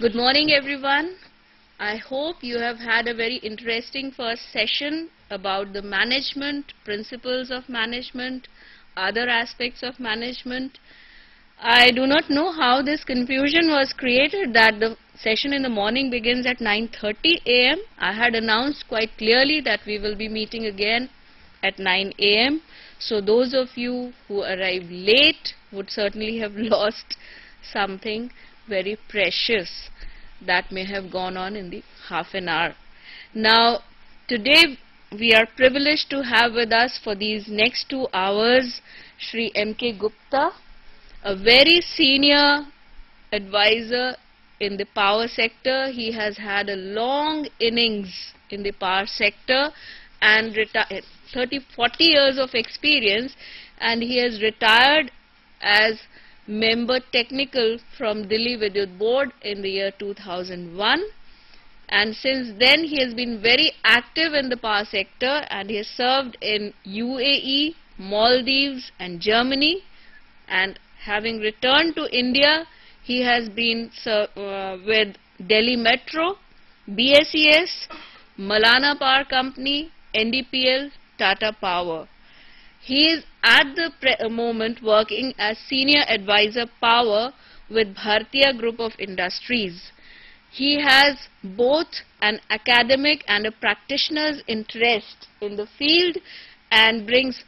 Good morning, everyone. I hope you have had a very interesting first session about the management, principles of management, other aspects of management. I do not know how this confusion was created that the session in the morning begins at 9:30 a.m. I had announced quite clearly that we will be meeting again at 9 a.m. So those of you who arrived late would certainly have lost something very precious that may have gone on in the half an hour. Now, today we are privileged to have with us for these next 2 hours Shri M.K. Gupta, a very senior advisor in the power sector. He has had a long innings in the power sector and 30-40 years of experience, and he has retired as member technical from Delhi Vidyut Board in the year 2001, and since then he has been very active in the power sector and he has served in UAE, Maldives and Germany, and having returned to India he has been with Delhi Metro, BSES, Malana Power Company, NDPL, Tata Power. He is at the moment working as Senior Advisor Power with Bhartiya Group of Industries. He has both an academic and a practitioner's interest in the field and brings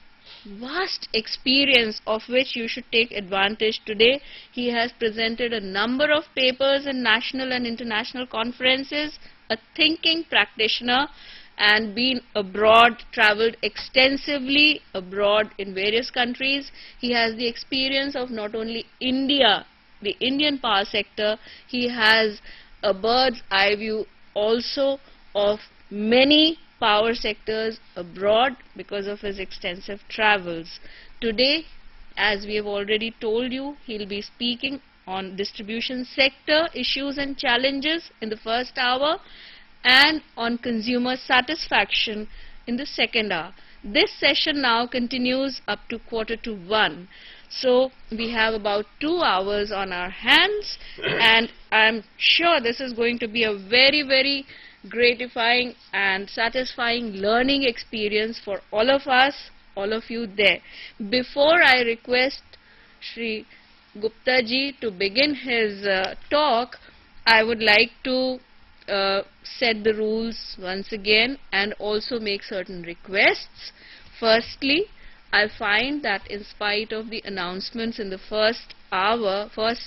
vast experience of which you should take advantage today. He has presented a number of papers in national and international conferences, a thinking practitioner, and been abroad, travelled extensively abroad in various countries. He has the experience of not only India, the Indian power sector, he has a bird's eye view also of many power sectors abroad because of his extensive travels. Today, as we have already told you, he will be speaking on distribution sector issues and challenges in the first hour, and on consumer satisfaction in the second hour. This session now continues up to 1:45. So we have about 2 hours on our hands, and I'm sure this is going to be a very gratifying and satisfying learning experience for all of us, all of you there. Before I request Shri Gupta ji to begin his talk, I would like to set the rules once again and also make certain requests. Firstly, I find that in spite of the announcements in the first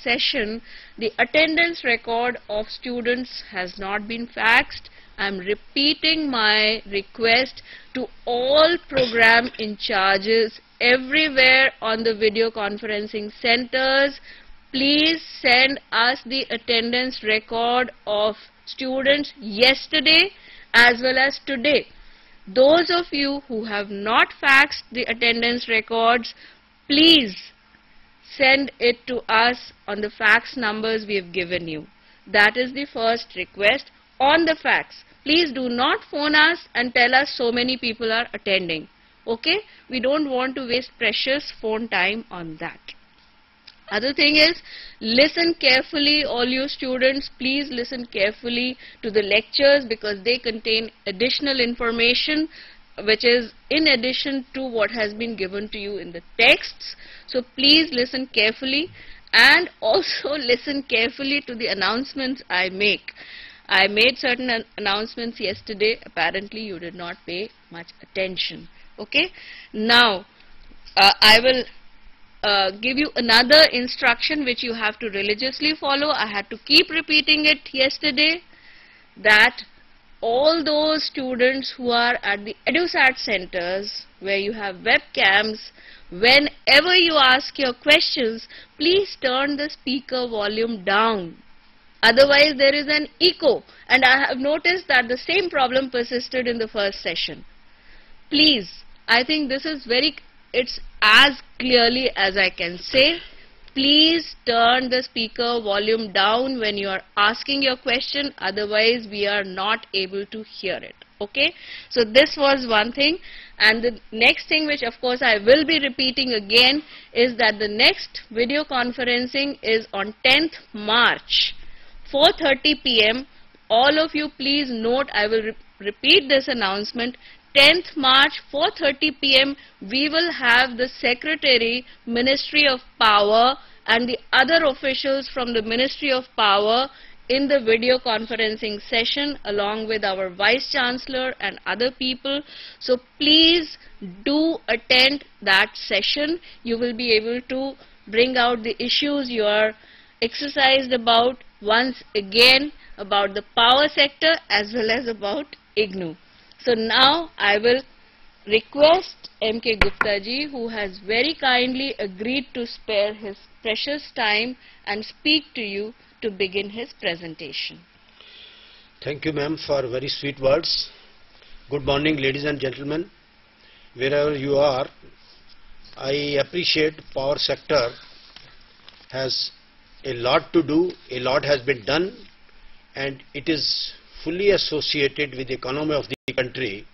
session, the attendance record of students has not been faxed. I am repeating my request to all program in charges everywhere on the video conferencing centers. Please send us the attendance record of students yesterday as well as today. Those of you who have not faxed the attendance records, please send it to us on the fax numbers we have given you. That is the first request on the fax. Please do not phone us and tell us so many people are attending. Okay? We don't want to waste precious phone time on that. Other thing is, listen carefully, all you students, please listen carefully to the lectures because they contain additional information which is in addition to what has been given to you in the texts. So please listen carefully and also listen carefully to the announcements I make. I made certain announcements yesterday. Apparently you did not pay much attention. Okay? Now, I will give you another instruction which you have to religiously follow. I had to keep repeating it yesterday, that all those students who are at the EduSat centers where you have webcams, whenever you ask your questions, please turn the speaker volume down. Otherwise there is an echo, and I have noticed that the same problem persisted in the first session. Please, I think this is it's as clearly as I can say, please turn the speaker volume down when you are asking your question, otherwise we are not able to hear it. Okay? So this was one thing, and the next thing which of course I will be repeating again is that the next video conferencing is on 10th March 4:30 p.m. All of you please note, I will repeat this announcement. 10th March, 4:30 p.m. we will have the Secretary, Ministry of Power, and the other officials from the Ministry of Power in the video conferencing session along with our Vice Chancellor and other people. So please do attend that session. You will be able to bring out the issues you are exercised about once again, about the power sector as well as about IGNOU. So now I will request M.K. Gupta ji, who has very kindly agreed to spare his precious time and speak to you, to begin his presentation. Thank you, ma'am, for very sweet words. Good morning, ladies and gentlemen. Wherever you are, I appreciate power sector has a lot to do, a lot has been done, and it is fully associated with the economy of the country.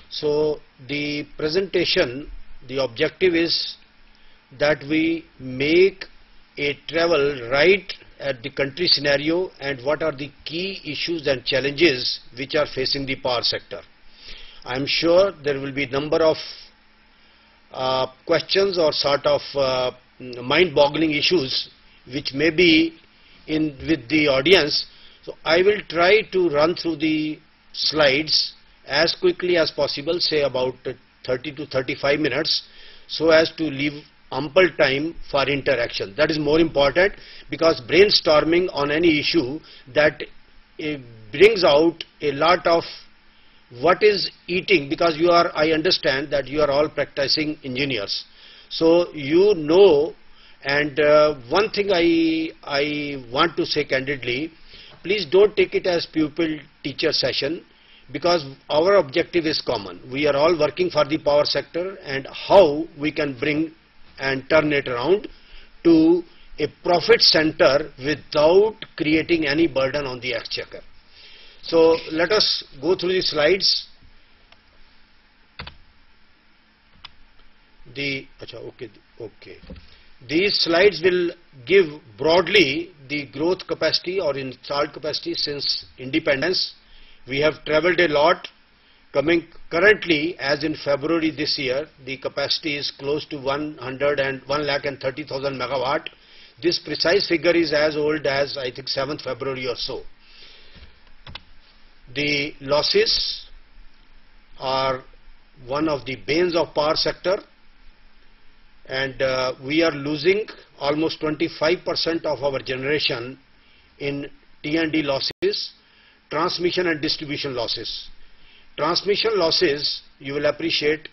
So the presentation, the objective is that we make a travel right at the country scenario and what are the key issues and challenges which are facing the power sector. I am sure there will be number of questions or sort of mind-boggling issues which may be in with the audience. So I will try to run through the slides as quickly as possible, say about 30 to 35 minutes, so as to leave ample time for interaction. That is more important, because brainstorming on any issue, that brings out a lot of what is eating, because you are, I understand that you are all practicing engineers. So you know, and one thing I want to say candidly, please don't take it as pupil-teacher session, because our objective is common. We are all working for the power sector and how we can bring and turn it around to a profit center without creating any burden on the exchequer. So let us go through the slides. These slides will give broadly the growth capacity or installed capacity since independence. We have travelled a lot. Currently, as in February this year, the capacity is close to 1,30,000 megawatt. This precise figure is as old as, I think, 7th February or so. The losses are one of the banes of power sector, and we are losing almost 25% of our generation in T&D losses, transmission and distribution losses. Transmission losses, you will appreciate,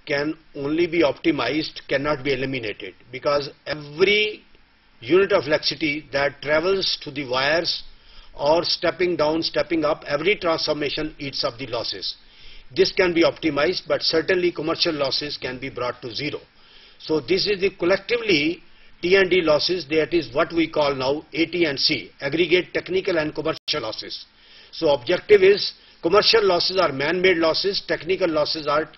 can only be optimized, cannot be eliminated, because every unit of electricity that travels to the wires or stepping down, stepping up, every transformation eats up the losses. This can be optimized, but certainly commercial losses can be brought to zero. So this is the collectively T&D losses, that is what we call now AT&C, aggregate technical and commercial losses. So objective is, commercial losses are man-made losses, technical losses are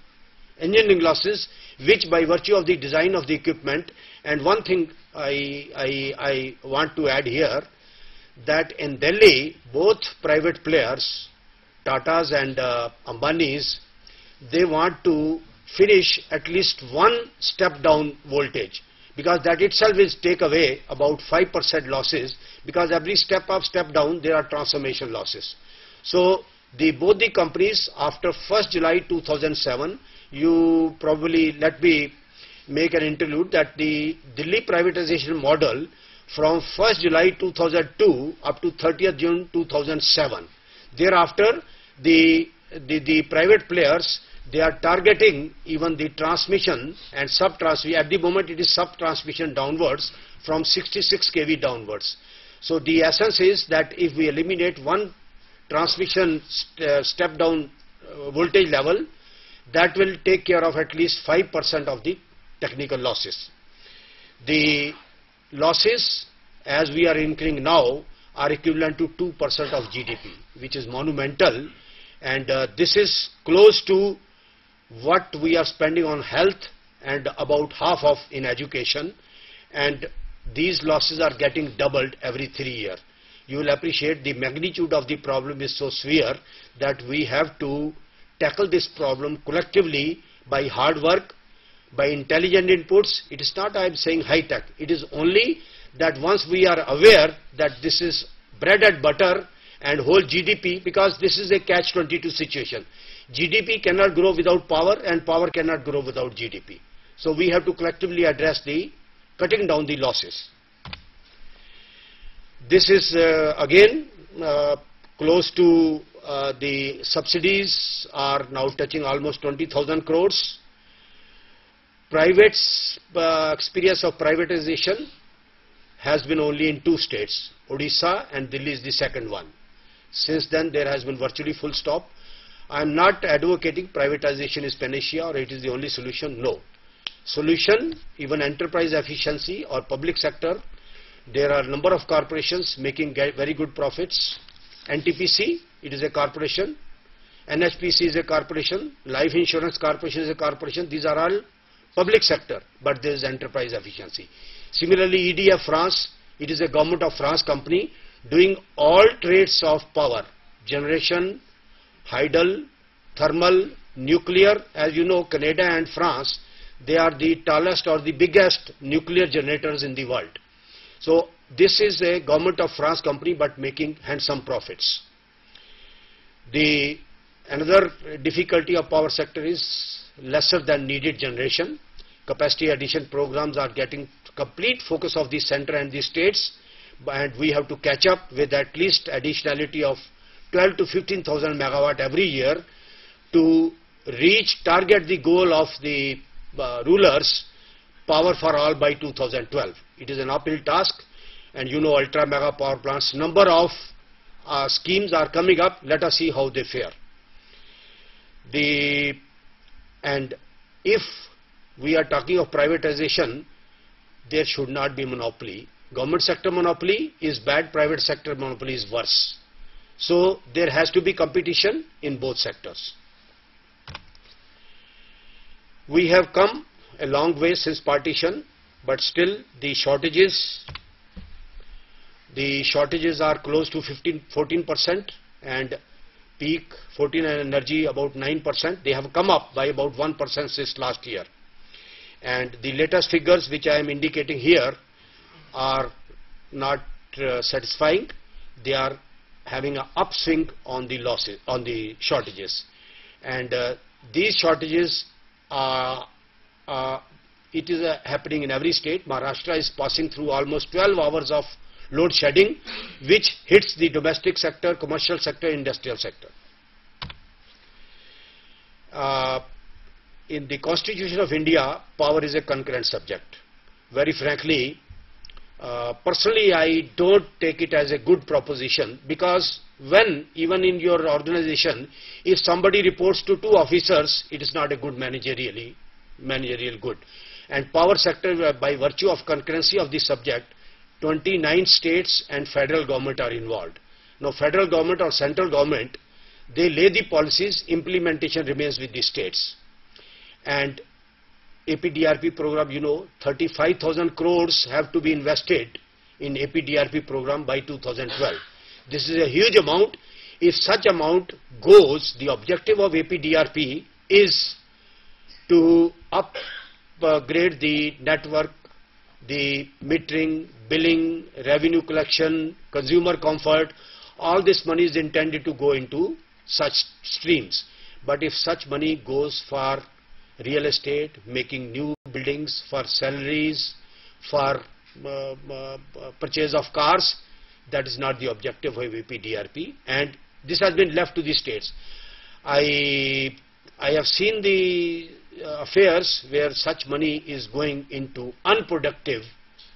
engineering losses, which by virtue of the design of the equipment. And one thing I want to add here, that in Delhi, both private players, Tatas and Ambanis, they want to finish at least one step down voltage, because that itself will take away about 5% losses, because every step up, step down, there are transformation losses. So both the companies, after 1st July 2007, you probably, let me make an interlude, that the Delhi privatization model from 1st July 2002 up to 30th June 2007. Thereafter, the private players, they are targeting even the transmission and sub-transmission. At the moment, it is sub-transmission downwards from 66 kV downwards. So the essence is that if we eliminate one transmission step down voltage level, that will take care of at least 5% of the technical losses. The losses, as we are incurring now, are equivalent to 2% of GDP, which is monumental, and this is close to what we are spending on health and about half of in education, and these losses are getting doubled every 3 years. you will appreciate the magnitude of the problem is so severe that we have to tackle this problem collectively by hard work, by intelligent inputs. It is not I am saying high tech, it is only that once we are aware that this is bread and butter and whole GDP, because this is a catch-22 situation. GDP cannot grow without power and power cannot grow without GDP. So we have to collectively address the cutting down the losses. This is again close to the subsidies are now touching almost 20,000 crores. Private's experience of privatization has been only in 2 states, Odisha and Delhi is the second one. Since then there has been virtually full stop. I am not advocating privatization is panacea or it is the only solution, no. Solution, even enterprise efficiency or public sector, there are a number of corporations making very good profits. NTPC, it is a corporation. NHPC is a corporation. Life Insurance Corporation is a corporation. These are all public sector, but there is enterprise efficiency. Similarly, EDF France, it is a government of France company doing all trades of power, generation, hydel, thermal, nuclear. As you know, Canada and France, they are the tallest or the biggest nuclear generators in the world. So this is a government of France company but making handsome profits. Another difficulty of power sector is lesser than needed generation. Capacity addition programs are getting complete focus of the center and the states, and we have to catch up with at least additionality of 12 to 15,000 megawatt every year to target the goal of the rulers, power for all by 2012. It is an uphill task, and you know ultra mega power plants, number of schemes are coming up. Let us see how they fare. And if we are talking of privatization, there should not be monopoly. Government sector monopoly is bad, private sector monopoly is worse. So there has to be competition in both sectors. We have come a long way since partition, but still the shortages are close to 14% and peak 14 and energy about 9%. They have come up by about 1% since last year. And the latest figures which I am indicating here are not satisfying. They are having an upswing on the losses, on the shortages. And these shortages it is happening in every state. Maharashtra is passing through almost 12 hours of load shedding, which hits the domestic sector, commercial sector, industrial sector. In the Constitution of India, power is a concurrent subject. Very frankly, personally I don't take it as a good proposition, because when even in your organization, if somebody reports to 2 officers, it is not a good managerial good. And power sector, by virtue of concurrency of this subject, 29 states and federal government are involved. Now federal government or central government, they lay the policies, implementation remains with the states. And APDRP program, you know, 35,000 crores have to be invested in APDRP program by 2012. This is a huge amount. If such amount goes, the objective of APDRP is to upgrade the network, the metering, billing, revenue collection, consumer comfort. All this money is intended to go into such streams. But if such money goes for real estate, making new buildings, for salaries, for purchase of cars, that is not the objective of APDRP, and this has been left to the states. I have seen the affairs where such money is going into unproductive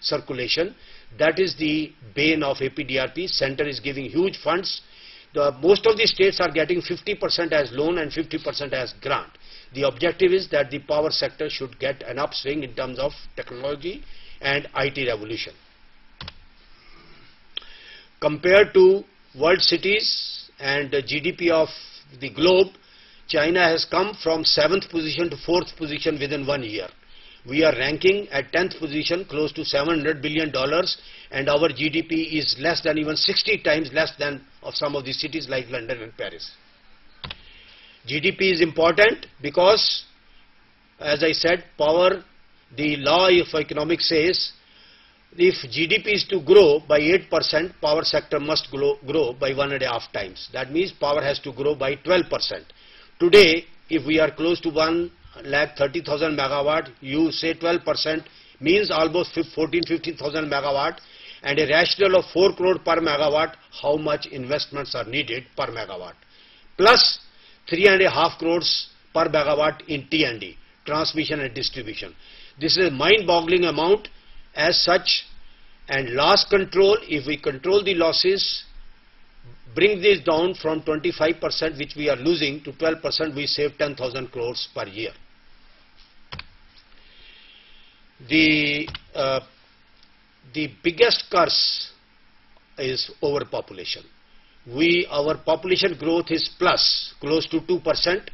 circulation. That is the bane of APDRP. Center is giving huge funds. Most of the states are getting 50% as loan and 50% as grant. The objective is that the power sector should get an upswing in terms of technology and IT revolution. Compared to world cities and the GDP of the globe, China has come from 7th position to 4th position within 1 year. we are ranking at 10th position, close to $700 billion, and our GDP is less than even 60 times less than of some of the cities like London and Paris. GDP is important because, as I said, power, the law of economics says, if GDP is to grow by 8%, power sector must grow by 1.5 times. That means power has to grow by 12%. Today, if we are close to 1,30,000 megawatt, you say 12% means almost 14,000-15,000 megawatt, and a rationale of 4 crore per megawatt, how much investments are needed per megawatt. Plus 3.5 crores per megawatt in T&D, transmission and distribution. This is a mind-boggling amount as such, and loss control, if we control the losses, bring this down from 25% which we are losing to 12%, we save 10,000 crores per year. The biggest curse is overpopulation. Our population growth is plus, close to 2%.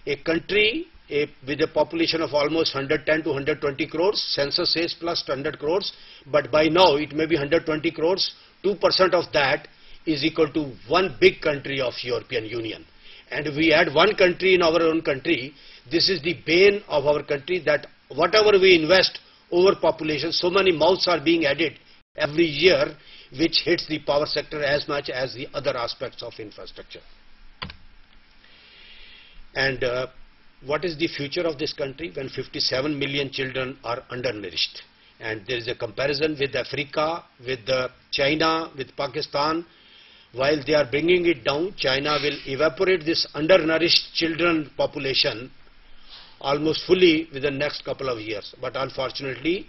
A country with a population of almost 110 to 120 crores, census says plus 100 crores, but by now it may be 120 crores. 2% of that is equal to one big country of European Union. And if we add one country in our own country, this is the bane of our country, that whatever we invest, overpopulation, so many mouths are being added every year, which hits the power sector as much as the other aspects of infrastructure. And what is the future of this country when 57 million children are undernourished? And there is a comparison with Africa, with China, with Pakistan. While they are bringing it down, China will evaporate this undernourished children population almost fully within the next couple of years. But unfortunately,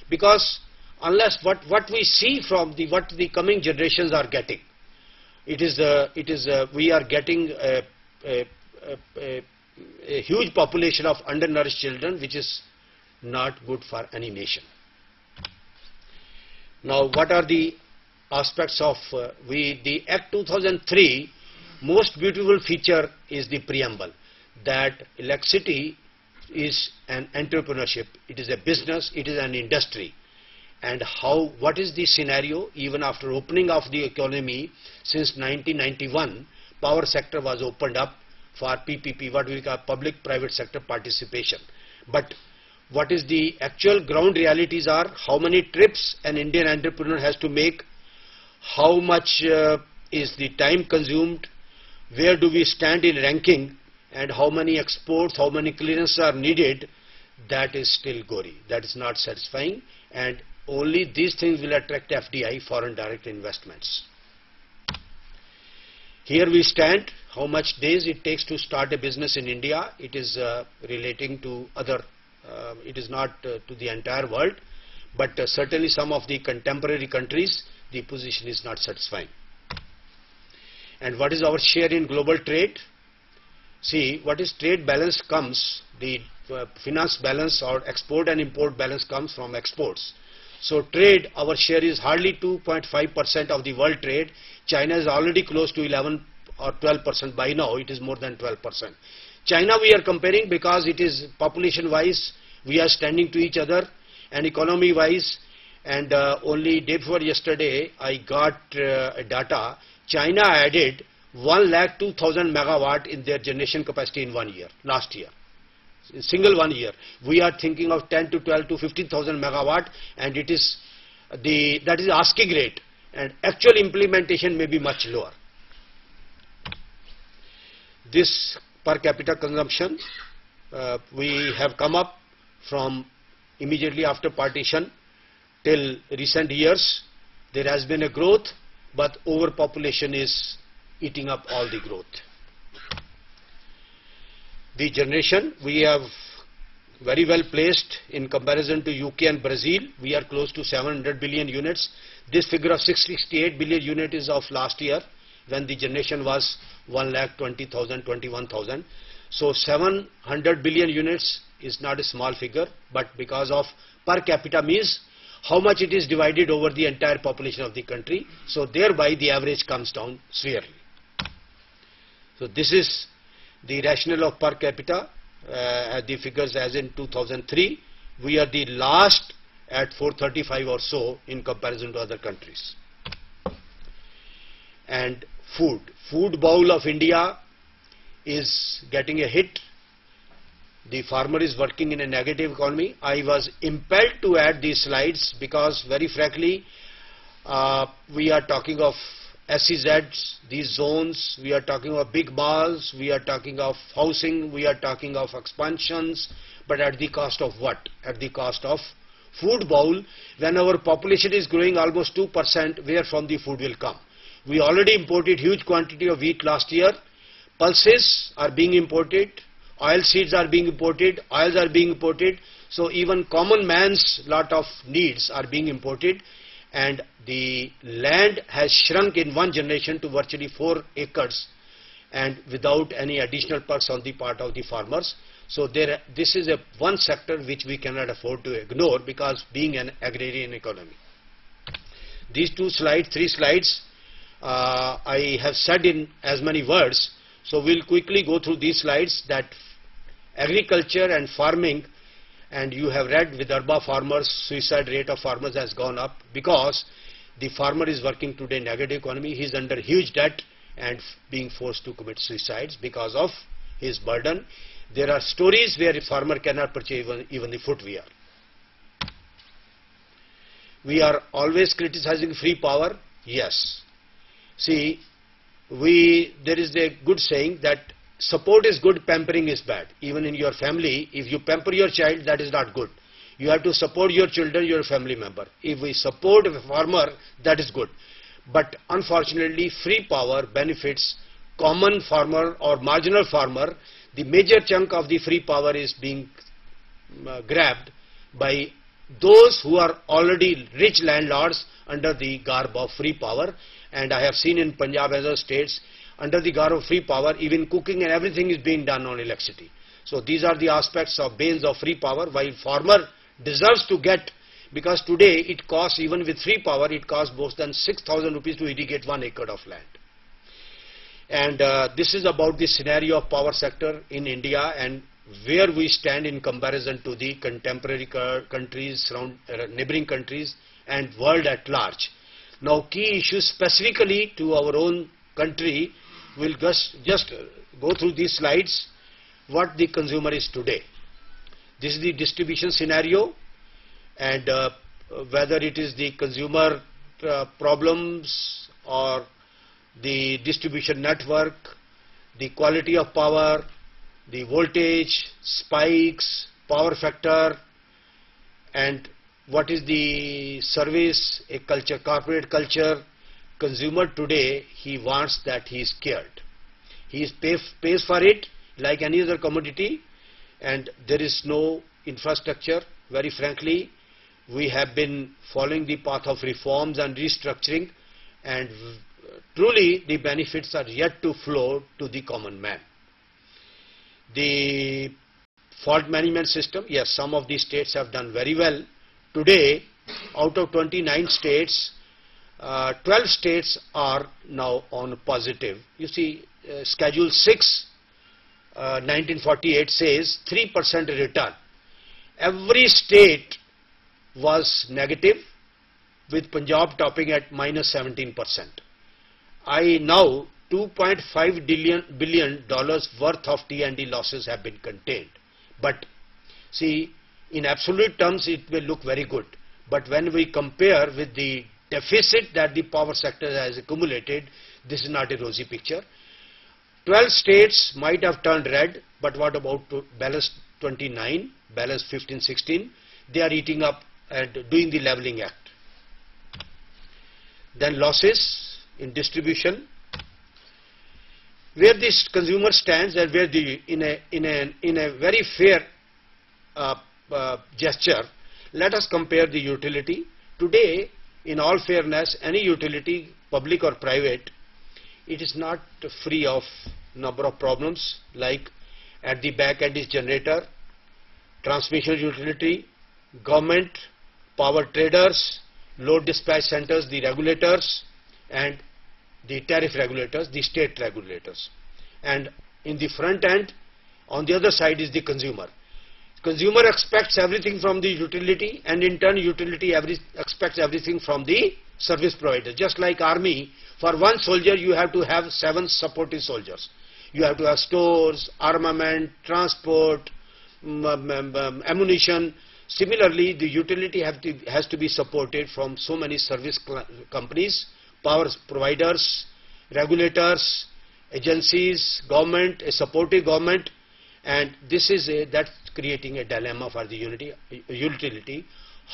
because unless what we see from what the coming generations are getting, we are getting a huge population of undernourished children, which is not good for any nation. Now, what are the aspects of the Act 2003? Most beautiful feature is the preamble, that electricity is an entrepreneurship, it is a business, it is an industry. And what is the scenario? Even after opening of the economy since 1991, power sector was opened up for PPP, what we call public-private sector participation. But what is the actual ground realities are, how many trips an Indian entrepreneur has to make, how much is the time consumed, where do we stand in ranking, and how many exports, how many clearances are needed, that is still gory, that is not satisfying, and only these things will attract FDI, foreign direct investments. Here we stand, how much days it takes to start a business in India. It is relating to other, it is not to the entire world, but certainly some of the contemporary countries, the position is not satisfying. And what is our share in global trade? See, what is trade balance comes, the finance balance or export and import balance comes from exports. So trade, our share is hardly 2.5% of the world trade. China is already close to 11 or 12%. By now it is more than 12%. China we are comparing because it is population wise we are standing to each other, and economy wise, and only day before yesterday I got data. China added 1,02,000 megawatt in their generation capacity in 1 year, last year. In single 1 year. We are thinking of 10 to 12 to 15,000 megawatt, and it is that is asking rate, and actual implementation may be much lower. This per capita consumption, we have come up from immediately after partition till recent years. There has been a growth, but overpopulation is eating up all the growth. The generation, we have very well placed in comparison to UK and Brazil. We are close to 700 billion units. This figure of 668 billion units is of last year, when the generation was 1,20,000, 21,000. So 700 billion units is not a small figure, but because of per capita means how much it is divided over the entire population of the country. So thereby the average comes down severely. So this is the rationale of per capita, the figures as in 2003, we are the last at 435 or so in comparison to other countries. And food bowl of India is getting a hit. The farmer is working in a negative economy. I was impelled to add these slides because very frankly we are talking of SEZs, these zones, we are talking of big malls, we are talking of housing, we are talking of expansions, but at the cost of what? At the cost of food bowl. When our population is growing almost 2%, where from the food will come? We already imported huge quantity of wheat last year. Pulses are being imported, oil seeds are being imported, oils are being imported. So even common man's lot of needs are being imported, and the land has shrunk in one generation to virtually 4 acres, and without any additional perks on the part of the farmers. So this is one sector which we cannot afford to ignore, because being an agrarian economy. These three slides, I have said in as many words, so we'll quickly go through these slides. That agriculture and farming, and you have read Vidarbha farmers, suicide rate of farmers has gone up because the farmer is working today in negative economy. He is under huge debt and being forced to commit suicides because of his burden. There are stories where a farmer cannot purchase even the footwear. We are always criticizing free power. Yes. See, there is a good saying that support is good, pampering is bad. Even in your family, if you pamper your child, that is not good. You have to support your children, your family member. If we support a farmer, that is good. But unfortunately, free power benefits common farmer or marginal farmer. The major chunk of the free power is being grabbed by those who are already rich landlords under the garb of free power. And I have seen in Punjab and other states, under the garb of free power, even cooking and everything is being done on electricity. So these are the aspects of bans of free power, while farmer deserves to get, because today it costs, even with free power, it costs more than 6,000 rupees to irrigate 1 acre of land. And this is about the scenario of power sector in India and where we stand in comparison to the contemporary countries, neighboring countries and world at large. Now key issues specifically to our own country, we'll just go through these slides. What the consumer is today. This is the distribution scenario, and whether it is the consumer problems or the distribution network, the quality of power, the voltage, spikes, power factor, and what is the service, a culture, corporate culture. Consumer today, he wants that he is cared. He pays for it like any other commodity, and there is no infrastructure. Very frankly, we have been following the path of reforms and restructuring, and truly the benefits are yet to flow to the common man. The fault management system, yes, some of the states have done very well. Today, out of 29 states, 12 states are now on positive. You see, Schedule 6, 1948 says 3% return. Every state was negative, with Punjab topping at minus 17%. Now $2.5 billion worth of T&D losses have been contained. But see, in absolute terms it will look very good. But when we compare with the deficit that the power sector has accumulated, this is not a rosy picture. 12 states might have turned red, but what about balance 29, balance 15, 16? They are eating up and doing the leveling act. Then losses in distribution, where this consumer stands and where the in a very fair gesture, let us compare the utility. Today, in all fairness, any utility, public or private, it is not free of number of problems, like at the back end is generator, transmission utility, government, power traders, load dispatch centers, the regulators, and the tariff regulators, the state regulators. And in the front end, on the other side is the consumer. consumer expects everything from the utility, and in turn utility expects everything from the service provider. Just like army, for one soldier you have to have 7 supportive soldiers. You have to have stores, armament, transport, ammunition. Similarly, the utility has to be supported from so many service companies, power providers, regulators, agencies, government, a supportive government, and this is that's creating a dilemma for the utility,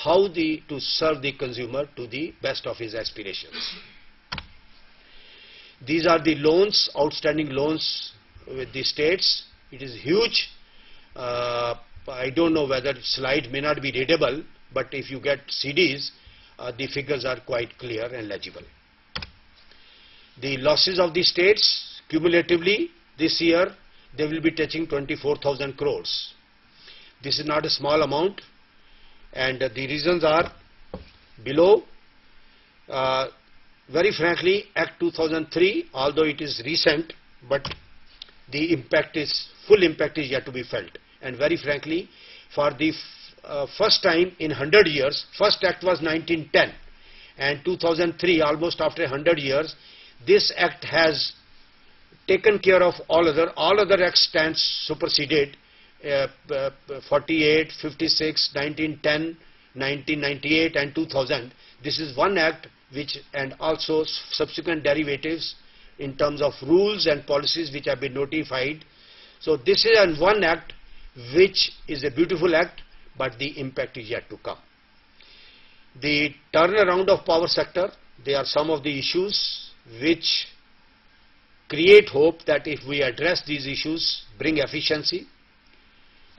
how to serve the consumer to the best of his aspirations. These are the loans, outstanding loans with the states. It is huge. I don't know whether slide may not be readable, but if you get CDs, the figures are quite clear and legible. The losses of the states cumulatively this year, they will be touching 24,000 crores. This is not a small amount, and the reasons are below. Very frankly, Act 2003, although it is recent, but the full impact is yet to be felt. And very frankly, for the first time in 100 years, first act was 1910, and 2003, almost after 100 years, this act has taken care of all other acts stands superseded, 48, 56, 1910, 1998 and 2000. This is one act which, and also subsequent derivatives in terms of rules and policies which have been notified. So this is one act which is a beautiful act, but the impact is yet to come. The turnaround of power sector, they are some of the issues which create hope that if we address these issues, bring efficiency,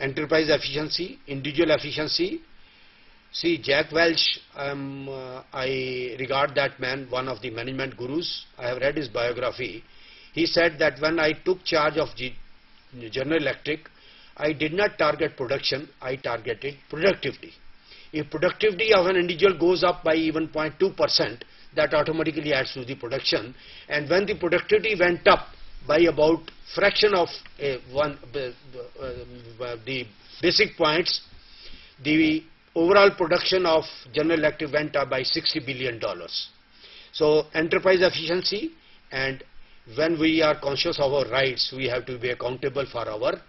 enterprise efficiency, individual efficiency. See, Jack Welch, I regard that man one of the management gurus. I have read his biography. He said that when I took charge of General Electric, I did not target production, I targeted productivity. If productivity of an individual goes up by even 0.2%, that automatically adds to the production. And when the productivity went up by about fraction of the basic points, the overall production of General Electric went up by $60 billion. So enterprise efficiency, and when we are conscious of our rights, we have to be accountable for our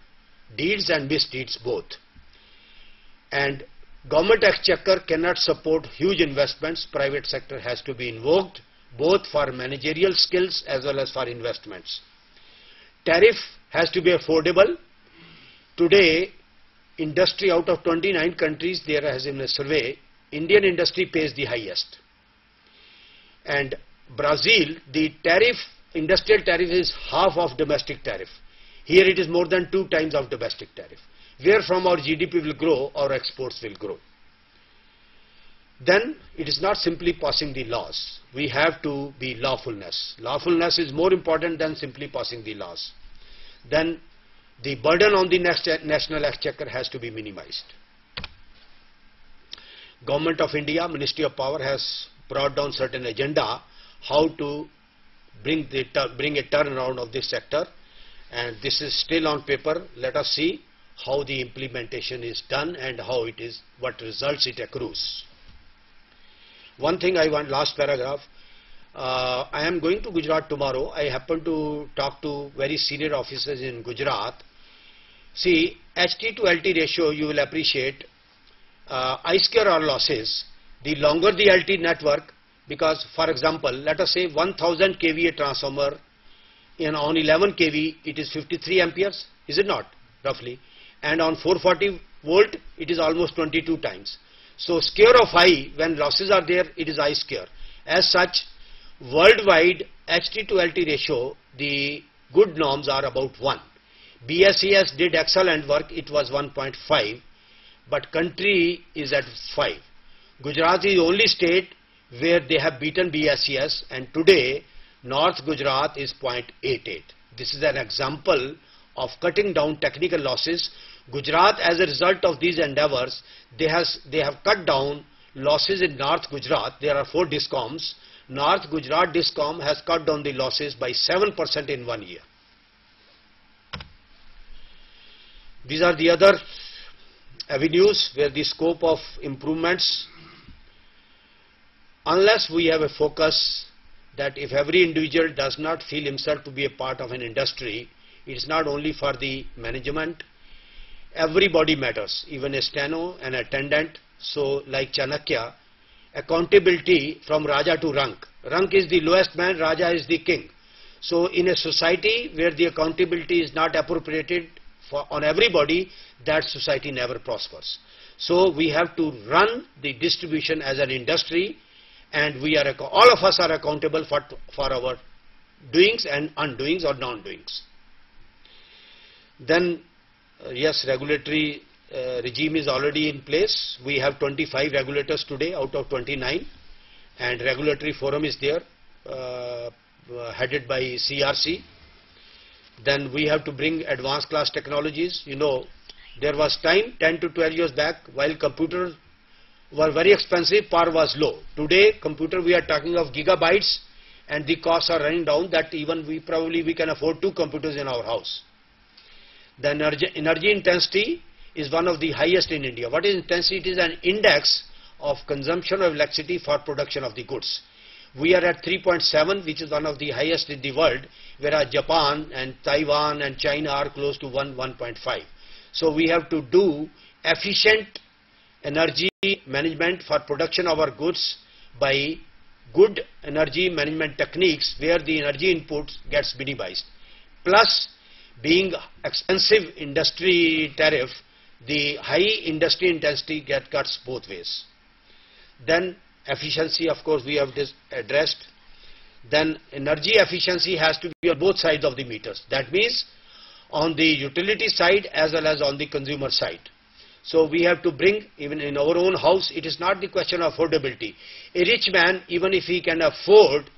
deeds and misdeeds both. And government exchequer cannot support huge investments. Private sector has to be invoked both for managerial skills as well as for investments. Tariff has to be affordable. Today, industry out of 29 countries, there has been a survey, Indian industry pays the highest. And Brazil, the tariff, industrial tariff is half of domestic tariff. Here it is more than 2 times of domestic tariff. Where from our GDP will grow, our exports will grow. Then it is not simply passing the laws. We have to be lawfulness. Lawfulness is more important than simply passing the laws. Then the burden on the national exchequer has to be minimized. Government of India, Ministry of Power has brought down certain agenda how to bring a turnaround of this sector, and this is still on paper. Let us see how the implementation is done and how it is, what results it accrues. One thing I want, last paragraph, I am going to Gujarat tomorrow. I happen to talk to very senior officers in Gujarat. See, HT to LT ratio, you will appreciate, I square or losses, the longer the LT network, because for example, let us say 1000 kVA transformer, on 11 kV it is 53 amperes, is it not, roughly, and on 440 volt it is almost 22 times. So square of I, when losses are there, it is I square. As such, worldwide HT to LT ratio, the good norms are about 1. BSES did excellent work, it was 1.5, but country is at 5. Gujarat is the only state where they have beaten BSES, and today North Gujarat is 0.88. This is an example of cutting down technical losses. Gujarat, as a result of these endeavors, they have cut down losses in North Gujarat. There are 4 DISCOMs. North Gujarat DISCOM has cut down the losses by 7% in 1 year. These are the other avenues where the scope of improvements, unless we have a focus that if every individual does not feel himself to be a part of an industry, it is not only for the management, everybody matters, even a steno, an attendant. So like Chanakya, accountability from Raja to Rank. Rank is the lowest man, Raja is the king. So in a society where the accountability is not appropriated on everybody, that society never prospers. So we have to run the distribution as an industry, and we are all of us are accountable for our doings and undoings or non-doings. Then yes, regulatory regime is already in place. We have 25 regulators today out of 29, and regulatory forum is there, headed by CRC. Then we have to bring advanced class technologies. You know, there was time 10 to 12 years back while computers were very expensive, power was low. Today computer, we are talking of gigabytes, and the costs are running down that even we can afford 2 computers in our house. The energy intensity is one of the highest in India. What is intensity? It is an index of consumption of electricity for production of the goods. We are at 3.7, which is one of the highest in the world, whereas Japan and Taiwan and China are close to 1.5. So we have to do efficient energy management for production of our goods by good energy management techniques where the energy input gets minimized. Plus, being expensive industry tariff, the high industry intensity cuts both ways. Then efficiency, of course, we have addressed. Then energy efficiency has to be on both sides of the meters. That means on the utility side as well as on the consumer side. So we have to bring, even in our own house, it is not the question of affordability. A rich man, even if he can afford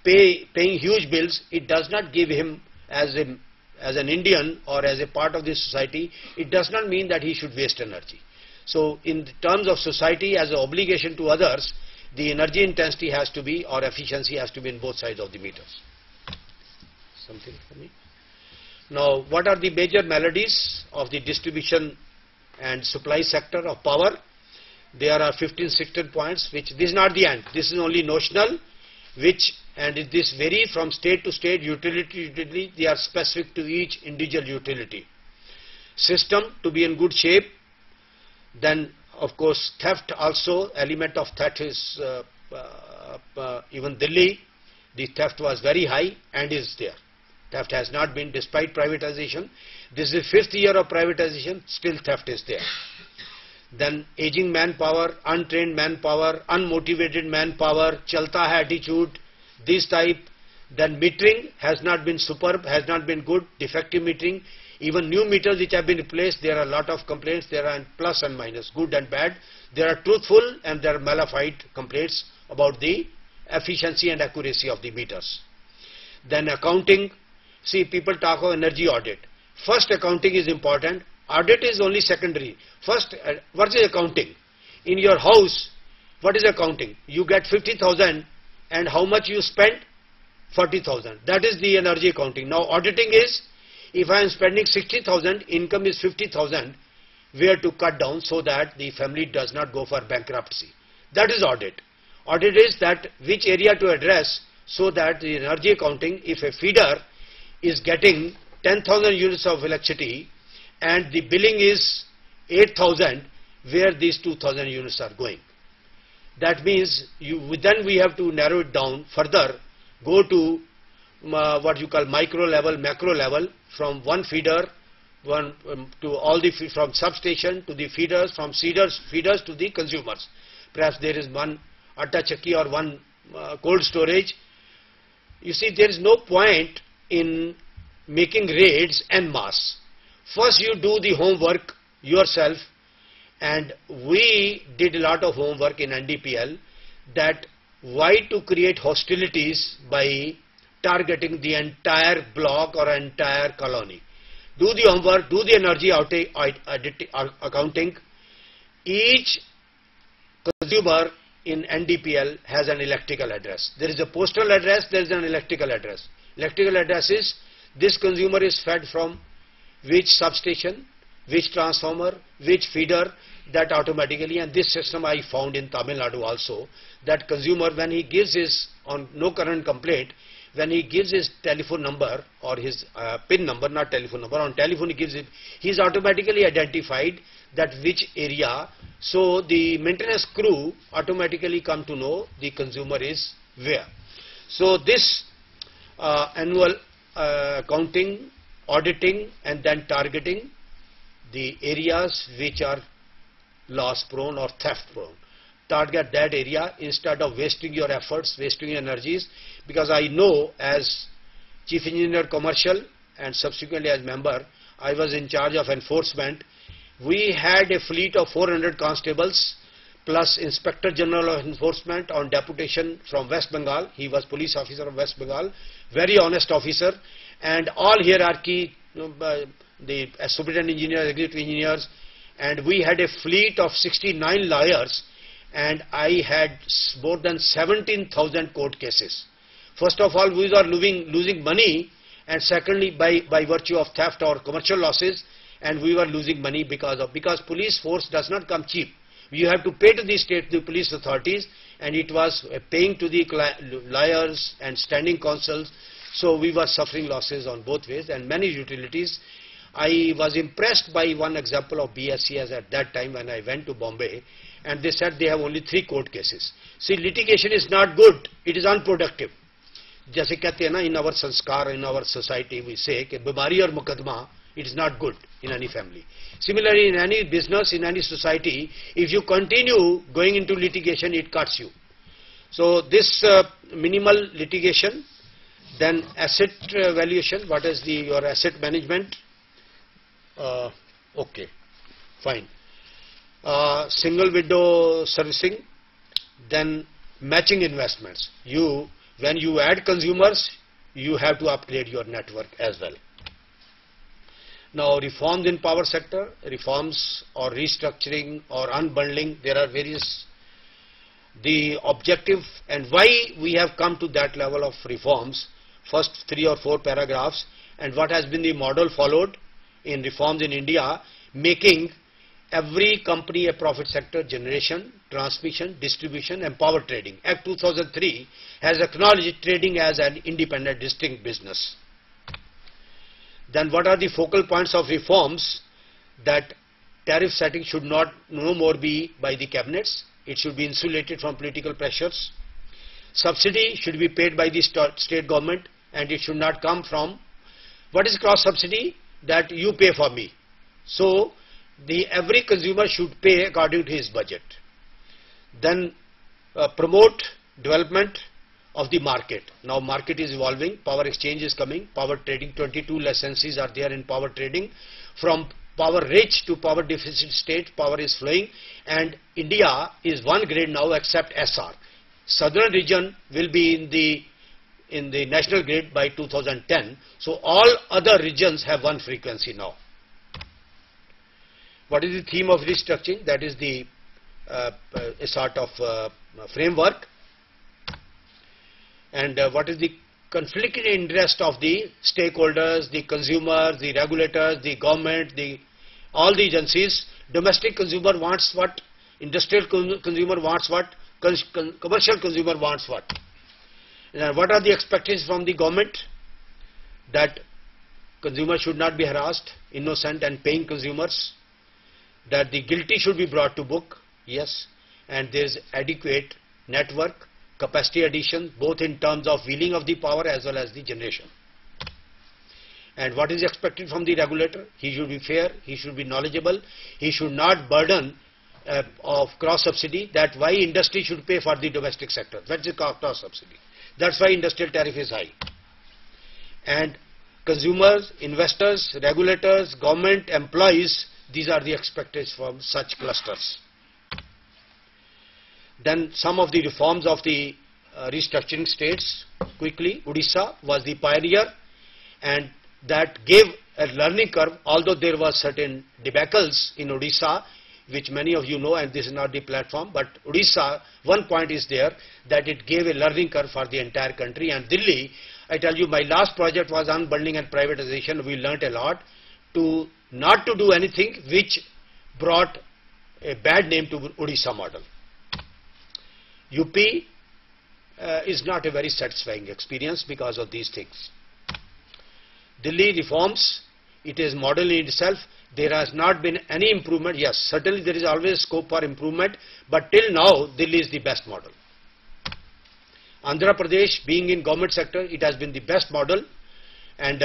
paying huge bills, it does not give him as an Indian or as a part of the society, it does not mean that he should waste energy. So in terms of society as an obligation to others, the energy intensity has to be, or efficiency has to be in both sides of the meters. Something for me. Now, what are the major maladies of the distribution and supply sector of power? There are 15, 16 points, which this is not the end. This is only notional, and this vary from state to state, utility to utility. They are specific to each individual utility. System to be in good shape. Then, of course, theft also, element of theft is, even Delhi, the theft was very high and is there. Theft has not been, despite privatization. This is the 5th year of privatization, still theft is there. Then aging manpower, untrained manpower, unmotivated manpower, chalta hai attitude, this type. Then metering has not been superb, has not been good, defective metering. Even new meters which have been replaced, there are a lot of complaints. There are plus and minus, good and bad. There are truthful and there are malified complaints about the efficiency and accuracy of the meters. Then accounting. See, people talk of energy audit. First, accounting is important. Audit is only secondary. First, what is accounting? In your house, what is accounting? You get 50,000 and how much you spend? 40,000. That is the energy accounting. Now, auditing is, if I am spending 60,000, income is 50,000, where to cut down so that the family does not go for bankruptcy. That is audit. Audit is that which area to address so that the energy accounting, if a feeder is getting 10,000 units of electricity and the billing is 8,000, where these 2,000 units are going. That means then we have to narrow it down further, go to what you call micro level, macro level, from one feeder to all the from substation to the feeders, from feeders to the consumers. Perhaps there is one atta chakki or one cold storage. You see, there is no point in making raids en masse. First you do the homework yourself, and we did a lot of homework in NDPL, that why to create hostilities by targeting the entire block or entire colony. Do the homework, do the energy accounting. Each consumer in NDPL has an electrical address. There is a postal address, there is an electrical address. Electrical address is this consumer is fed from which substation, which transformer, which feeder that automatically, and this system I found in Tamil Nadu also, that consumer, when he gives his, on no current complaint, when he gives his telephone number or his PIN number, not telephone number, on telephone he gives it, he is automatically identified that which area, so the maintenance crew automatically come to know the consumer is where. So this annual accounting, auditing, and then targeting the areas which are loss prone or theft prone. Target that area instead of wasting your efforts, wasting your energies, because I know as Chief Engineer Commercial and subsequently as member, I was in charge of enforcement. We had a fleet of 400 constables plus Inspector General of Enforcement on deputation from West Bengal. He was police officer of West Bengal, very honest officer, and all hierarchy, the superintendent engineers, executive engineers, and we had a fleet of 69 lawyers, and I had more than 17,000 court cases. First of all, we were losing money, and secondly by virtue of theft or commercial losses, and we were losing money because police force does not come cheap. You have to pay to the state, the police authorities, and it was paying to the lawyers and standing counsels, so we were suffering losses on both ways, and many utilities. I was impressed by one example of BSES at that time when I went to Bombay, and they said they have only 3 court cases. See, litigation is not good, it is unproductive. जैसे कहते हैं ना, in our sanskar, in our society we say कि बीमारी और मुकदमा, it is not good in any family. Similarly, in any business, in any society, if you continue going into litigation, it cuts you. So this minimal litigation, then asset valuation, what is your asset management? Okay, fine. Single window servicing, then matching investments. When you add consumers, you have to upgrade your network as well. Now, reforms in power sector, reforms or restructuring or unbundling, there are various. The objective and why we have come to that level of reforms, first 3 or 4 paragraphs, and what has been the model followed in reforms in India, making every company a profit sector: generation, transmission, distribution, and power trading. Act 2003 has acknowledged trading as an independent, distinct business. Then what are the focal points of reforms? That tariff setting should no more be by the cabinets. It should be insulated from political pressures. Subsidy should be paid by the state government, and it should not come from, what is cross subsidy? That you pay for me. So every consumer should pay according to his budget. Then promote development of the market. Now market is evolving, power exchange is coming, power trading, 22 licenses are there in power trading. From power rich to power deficit state, power is flowing, and India is one grade now except SR. Southern region will be in the national grid by 2010. So all other regions have one frequency now. What is the theme of restructuring? That is the a sort of framework. And what is the conflicting interest of the stakeholders, the consumers, the regulators, the government, all the agencies. Domestic consumer wants what, industrial consumer wants what, commercial consumer wants what. And what are the expectations from the government? That consumers should not be harassed, innocent and paying consumers. That the guilty should be brought to book, yes, and there is adequate network, capacity addition, both in terms of wheeling of the power as well as the generation. And what is expected from the regulator? He should be fair, he should be knowledgeable, he should not burden of cross subsidy, that why industry should pay for the domestic sector. That's the cross subsidy. That's why industrial tariff is high. And consumers, investors, regulators, government, employees, these are the expectations from such clusters. Then some of the reforms of the restructuring states, quickly. Odisha was the pioneer, and that gave a learning curve, although there was certain debacles in Odisha, which many of you know, and this is not the platform, but Odisha, one point is there, that it gave a learning curve for the entire country. And Delhi, I tell you, my last project was unbundling and privatization. We learnt a lot, not to do anything which brought a bad name to Odisha model. UP is not a very satisfying experience because of these things. Delhi reforms, it is model in itself. There has not been any improvement. Yes, certainly there is always scope for improvement, but till now Delhi is the best model. Andhra Pradesh, being in government sector, it has been the best model, and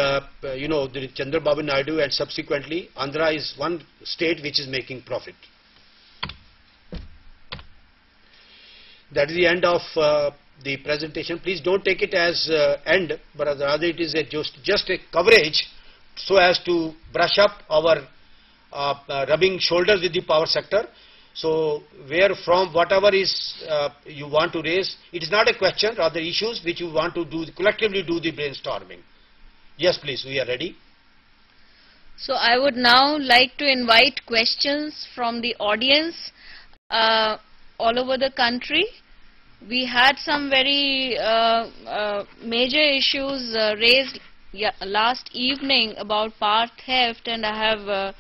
you know, the Chandrababu Naidu, and subsequently Andhra is one state which is making profit. That is the end of the presentation. Please don't take it as end, but rather it is just a coverage so as to brush up our rubbing shoulders with the power sector. So where from whatever is you want to raise, it is not a question, rather issues which you want to do, collectively do the brainstorming. Yes, please, we are ready. So I would now like to invite questions from the audience all over the country. We had some very major issues raised last evening about power theft, and I have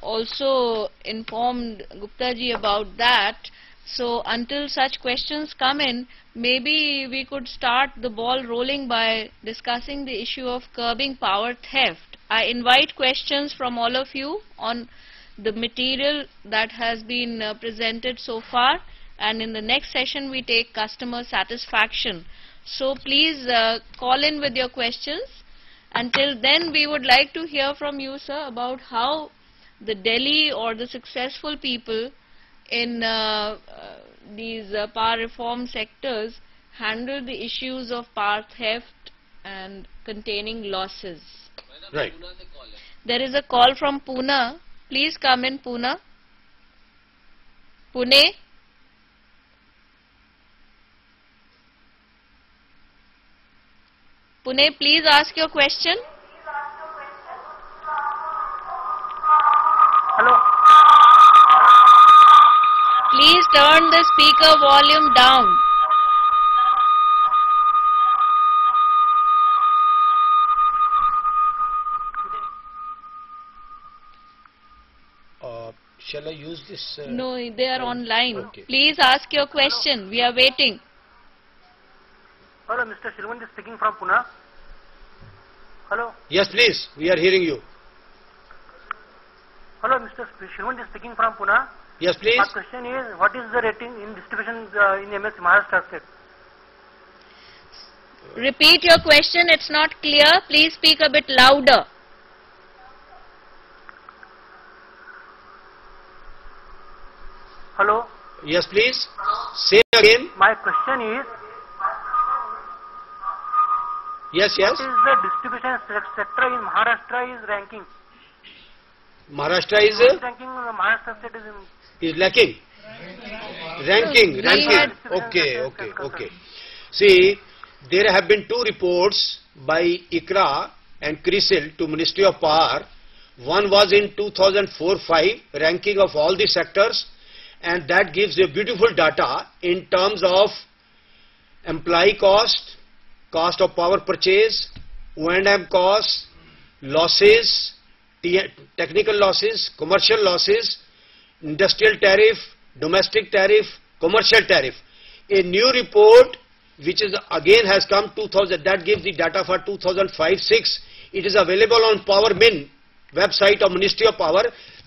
also informed Gupta ji about that. So until such questions come in, maybe we could start the ball rolling by discussing the issue of curbing power theft. I invite questions from all of you on the material that has been presented so far, and in the next session we take customer satisfaction. So please call in with your questions. Until then, we would like to hear from you, sir, about how the Delhi or the successful people in these power reform sectors handle the issues of power theft and containing losses. Right. There is a call from Pune. Please come in, Pune. Pune. Pune, please ask your question. Hello. Please turn the speaker volume down. Shall I use this? No, they are online. Okay. Please ask your question. We are waiting. Hello, Mr. Shirvandi speaking from Pune. Hello. Yes, please. We are hearing you. Hello, Mr. Shirvandi speaking from Pune. Yes, please. My question is, what is the rating in distribution in MS Maharashtra state? Repeat your question. It's not clear. Please speak a bit louder. Hello. Yes, please. Say again. My question is, Yes, what yes. is the distribution sector in Maharashtra is ranking? Maharashtra is Ranking Maharashtra state is in lacking. Ranking. Okay. See, there have been two reports by ICRA and CRISIL to Ministry of Power. One was in 2004-05, ranking of all the sectors, and that gives a beautiful data in terms of employee cost, cost of power purchase, O&M costs, losses, technical losses, commercial losses, industrial tariff, domestic tariff, commercial tariff. A new report which is again has come 2000, that gives the data for 2005-06. It is available on PowerMin website of Ministry of Power.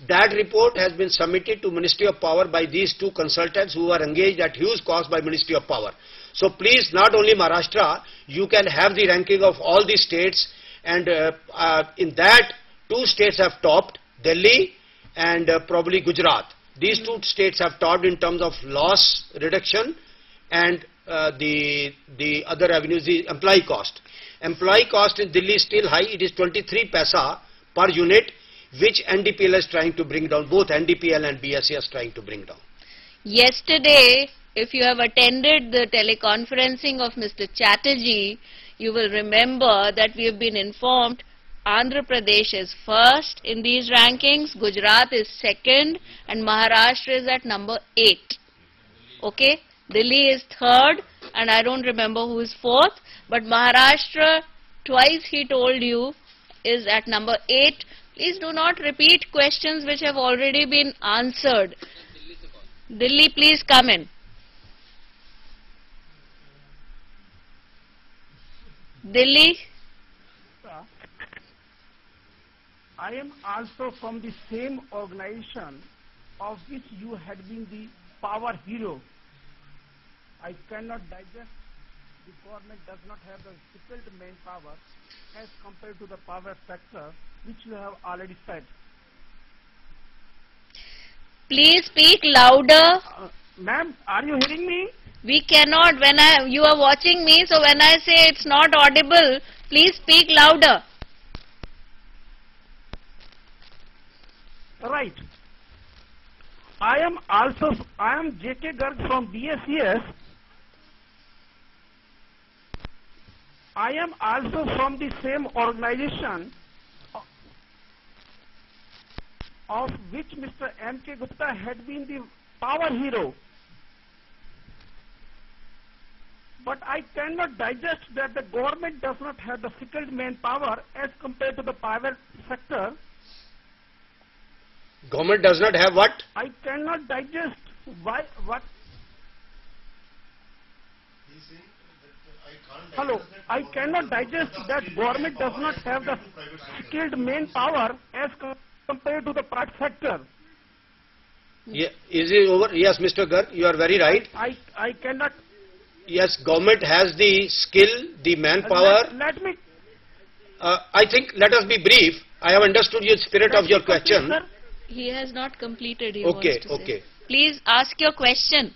That report has been submitted to Ministry of Power by these two consultants who are engaged at huge cost by Ministry of Power. So please, not only Maharashtra, you can have the ranking of all the states, and in that two states have topped, Delhi and probably Gujarat. These two states have topped in terms of loss reduction, and the other avenues, the employee cost. Employee cost in Delhi is still high. It is 23 paisa per unit, which NDPL is trying to bring down. Both NDPL and BSE is trying to bring down. Yesterday, if you have attended the teleconferencing of Mr. Chatterjee, you will remember that we have been informed Andhra Pradesh is first in these rankings, Gujarat is second, and Maharashtra is at number 8. Okay? Delhi is third, and I don't remember who is fourth, but Maharashtra, twice he told you, is at number 8. Please do not repeat questions which have already been answered. Delhi, please come in. Delhi. Sir, I am also from the same organization of which you had been the power hero. I cannot digest the government does not have the skilled manpower as compared to the power sector, which you have already said. Please speak louder. Ma'am, are you hearing me? We cannot. You are watching me, so when I say it's not audible, please speak louder. Right. I am J.K. Garg from BSES. I am also from the same organization of which Mr. M.K. Gupta had been the power hero. But I cannot digest that the government does not have the skilled manpower as compared to the private sector. Government does not have what? I cannot digest why what. Hello, I cannot digest that government does not have the skilled manpower as compared to the private sector. Yeah, is it over? Yes, Mr. Garg, you are very right. I cannot. Yes, government has the skill, the manpower. Let me. I think let us be brief. I have understood your spirit of your question. Sir. He has not completed. Okay, okay. Please ask your question.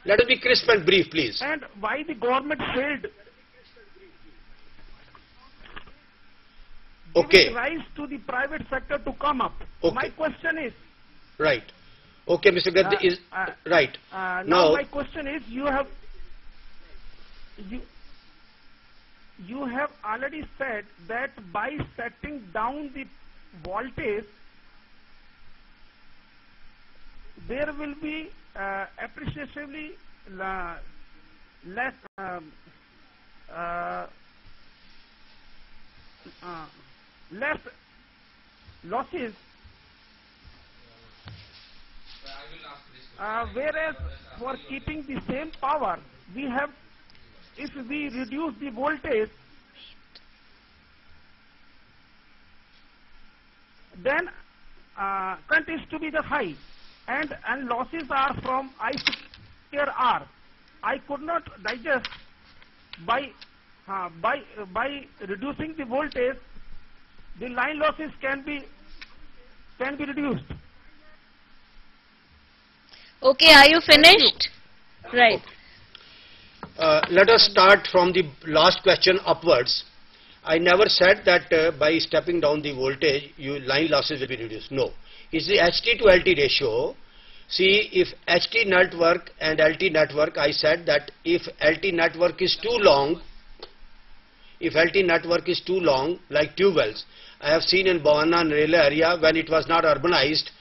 Let us be crisp and brief, please. And why the government failed Okay. giving rise to the private sector to come up? Okay. My question is. Right. Okay, Mr. Garg, is right. Now my question is, you have already said that by setting down the voltage, there will be appreciably less losses. Whereas for keeping the same power, we have, if we reduce the voltage, then current is to be the high, and losses are from I square R. I could not digest by reducing the voltage, the line losses can be reduced. Okay, are you finished? Right. Let us start from the last question upwards. I never said that by stepping down the voltage, line losses will be reduced. No. It's the HT to LT ratio. See, if HT network and LT network, I said that if LT network is too long, like tube wells, I have seen in Bhawana and Rela area when it was not urbanized,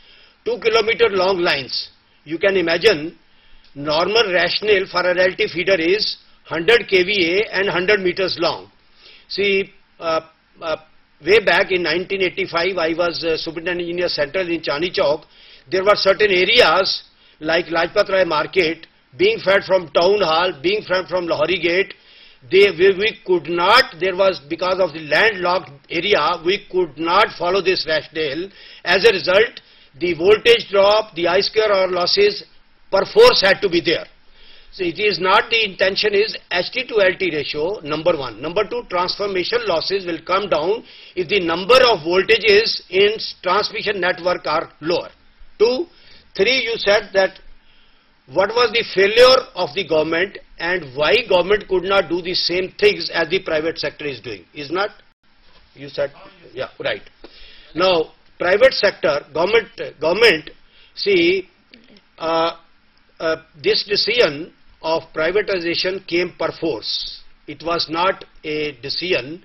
2 kilometer long lines. You can imagine normal rationale for a LT feeder is 100 kVA and 100 meters long. See, way back in 1985, I was Superintendent Engineer Central in Chandni Chowk. There were certain areas like Lajpat Rai Market being fed from Town Hall, being fed from Lahori Gate. We could not, there was, because of the landlocked area, we could not follow this rationale. As a result, the voltage drop, the I square R losses perforce had to be there. So it is not the intention is HT to LT ratio, number one. Number two, transformation losses will come down if the number of voltages in transmission network are lower. 2, 3, you said that what was the failure of the government and why government could not do the same things as the private sector is doing. Is not? You said, yeah, right. Now, private sector, government, see, this decision of privatization came perforce. It was not a decision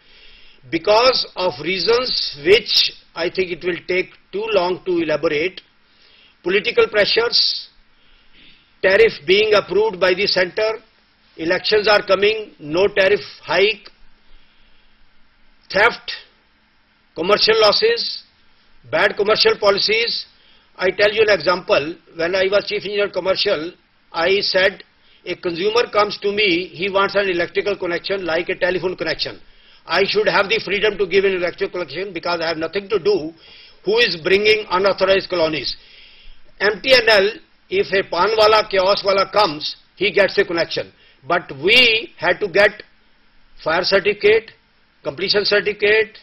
because of reasons which I think it will take too long to elaborate. Political pressures, tariff being approved by the center, elections are coming, no tariff hike, theft, commercial losses, bad commercial policies. I tell you an example. When I was chief engineer commercial, I said a consumer comes to me, he wants an electrical connection like a telephone connection. I should have the freedom to give an electrical connection because I have nothing to do who is bringing unauthorized colonies. MTNL, if a pan wala, kiosk wala comes, he gets a connection. But we had to get fire certificate, completion certificate,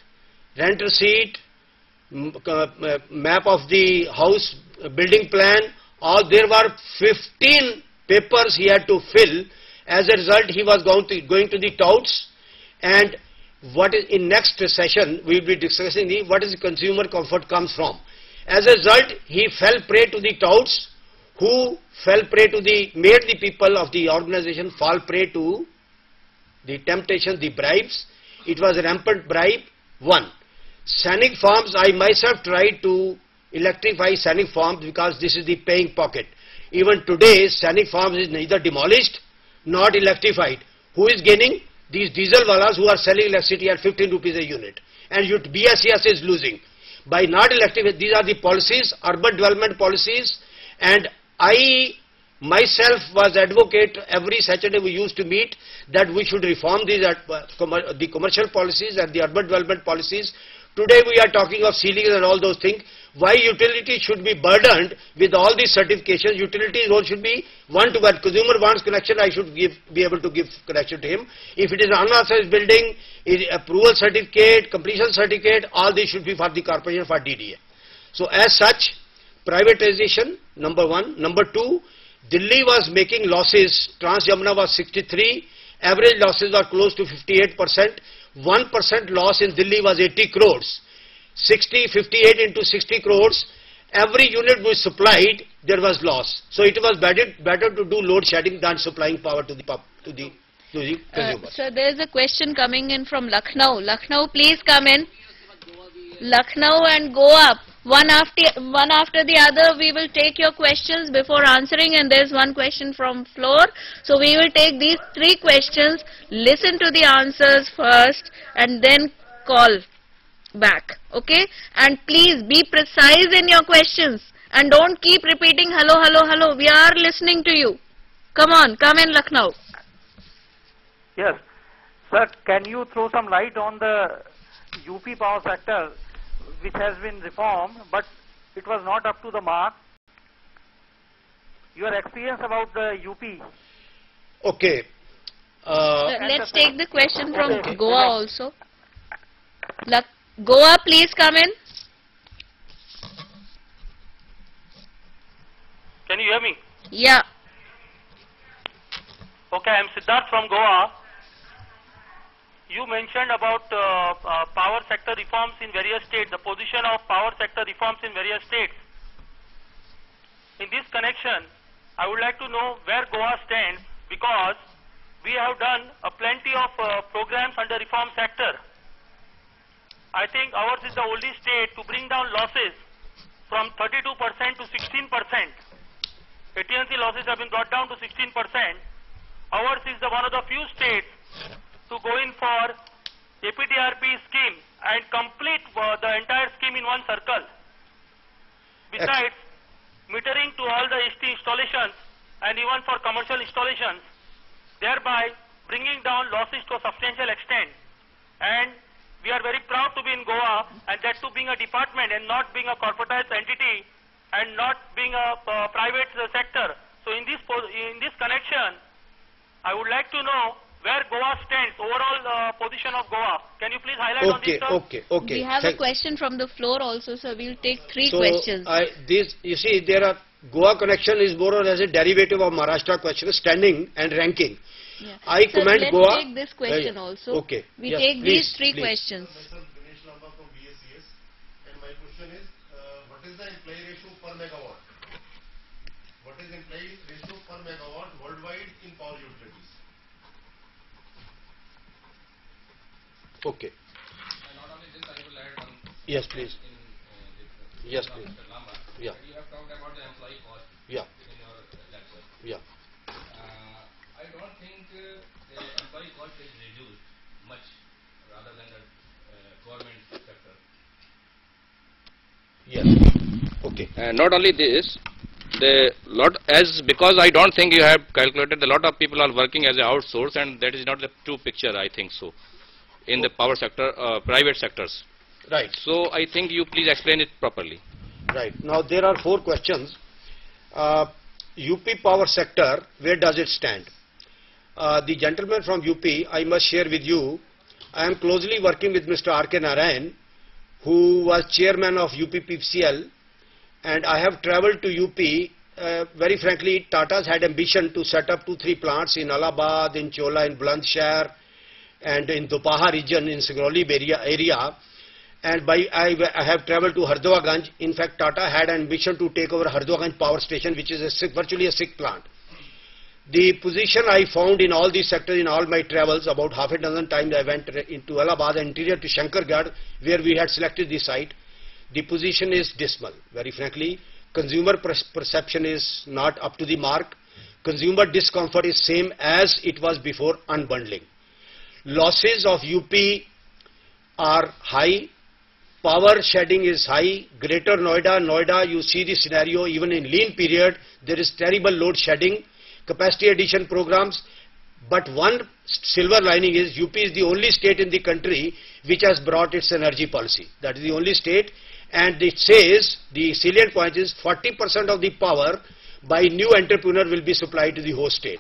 rent receipt, map of the house, building plan. All there were 15 papers he had to fill. As a result, he was going to the touts, and what is in next session we will be discussing what is consumer comfort comes from. As a result, he fell prey to the touts, who fell prey to made the people of the organization fall prey to the temptation, the bribes. It was a rampant bribe. One, Sanic farms, I myself tried to electrify Sanic farms because this is the paying pocket. Even today, Sanic farms is neither demolished nor electrified. Who is gaining? These diesel wallas who are selling electricity at 15 rupees a unit. And BSES is losing. By not electrifying, these are the policies, urban development policies, and I myself was advocate. Every Saturday we used to meet that we should reform these the commercial policies and the urban development policies. Today we are talking of ceilings and all those things. Why utilities should be burdened with all these certifications? Utilities role should be one to one. Consumer wants connection, I should be able to give connection to him. If it is unauthorized building, approval certificate, completion certificate, all these should be for the corporation, for DDA. So as such, privatization, number one. Number two, Delhi was making losses. Trans Yamuna was 63. Average losses are close to 58%. 1% loss in Delhi was 80 crores. 58 into 60 crores. Every unit was supplied, there was loss. So it was better to do load shedding than supplying power to the consumers. So there is a question coming in from Lucknow. Lucknow, please come in. Lucknow and Goa. One after the other, we will take your questions before answering, and there's one question from floor. So we will take these three questions, listen to the answers first, and then call back. Okay? And please be precise in your questions, and don't keep repeating hello, hello, hello. We are listening to you. Come on, come in, Lucknow. Yes. Sir, can you throw some light on the UP power sector, which has been reformed, but it was not up to the mark? Your experience about the UP. Okay. Let's take the question from Goa also. Goa, please come in. Can you hear me? Yeah. Okay, I am Siddharth from Goa. You mentioned about power sector reforms in various states, the position of power sector reforms in various states. In this connection, I would like to know where Goa stands, because we have done plenty of programs under reform sector. I think ours is the only state to bring down losses from 32% to 16%. AT&C losses have been brought down to 16%. Ours is one of the few states to go in for APDRP scheme and complete the entire scheme in one circle. Besides, metering to all the ST installations and even for commercial installations, thereby bringing down losses to a substantial extent. And we are very proud to be in Goa, and that too being a department and not being a corporatized entity and not being a private sector. So in this connection, I would like to know where Goa stands, overall position of Goa. Can you please highlight on this, sir? Okay. We have a question from the floor also, so we'll take three questions. You see, Goa connection is more or less a derivative of Maharashtra question, standing and ranking. Yeah. I commend let's Goa. Take this question also. Okay. We yes, take please, these three please. questions. Myself, Ganesh Lamba from BSES, and my question is, what is the employee ratio per megawatt? What is employee ratio per megawatt worldwide in power utilities? Okay. And not only this, I will add one. Yes, please. Yes, please. Mr. Lamba. Yeah. You have talked about the employee cost Yeah. in your lecture. Yeah. I don't think the employee cost is reduced much rather than the government sector. Yes. Okay. Not only this, because I don't think you have calculated, a lot of people are working as a outsource, and that is not the true picture, I think so, in the power sector, private sectors. Right. So I think you please explain it properly. Right. Now there are 4 questions. UP power sector, where does it stand? The gentleman from UP, I must share with you, I am closely working with Mr. R.K. Narayan, who was chairman of UPPCL, and I have travelled to UP. Very frankly, Tata's had ambition to set up 2-3 plants in Allahabad, in Chola, in Bulandshahr, and in Dopaha region, in Singrauli area. And I have travelled to Hardwa-Ganj. In fact, Tata had an ambition to take over Hardwa-Ganj power station, which is virtually a sick plant. The position I found in all these sectors, in all my travels, about half a dozen times I went into Allahabad, interior to Shankargarh, where we had selected the site. The position is dismal. Very frankly, consumer perception is not up to the mark. Consumer discomfort is same as it was before unbundling. Losses of UP are high. Power shedding is high. Greater Noida, you see the scenario, even in lean period, there is terrible load shedding. Capacity addition programs, but one silver lining is UP is the only state in the country which has brought its energy policy. That is the only state, and it says, the salient point is 40% of the power by new entrepreneur will be supplied to the host state.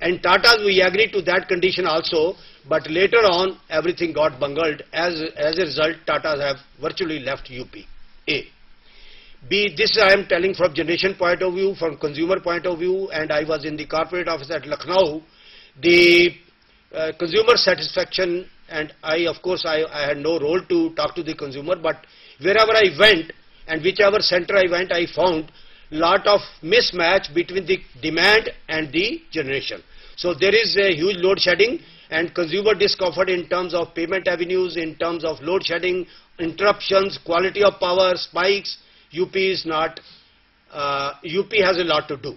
And Tata's, we agreed to that condition also, but later on everything got bungled. As a result, Tata's have virtually left UP. A. B, this I am telling from generation point of view, from consumer point of view, and I was in the corporate office at Lucknow. The consumer satisfaction, and of course I had no role to talk to the consumer, but wherever I went and whichever center I went, I found lot of mismatch between the demand and the generation. So there is a huge load shedding and consumer discomfort in terms of payment avenues, in terms of load shedding, interruptions, quality of power, spikes. UP is not, UP has a lot to do.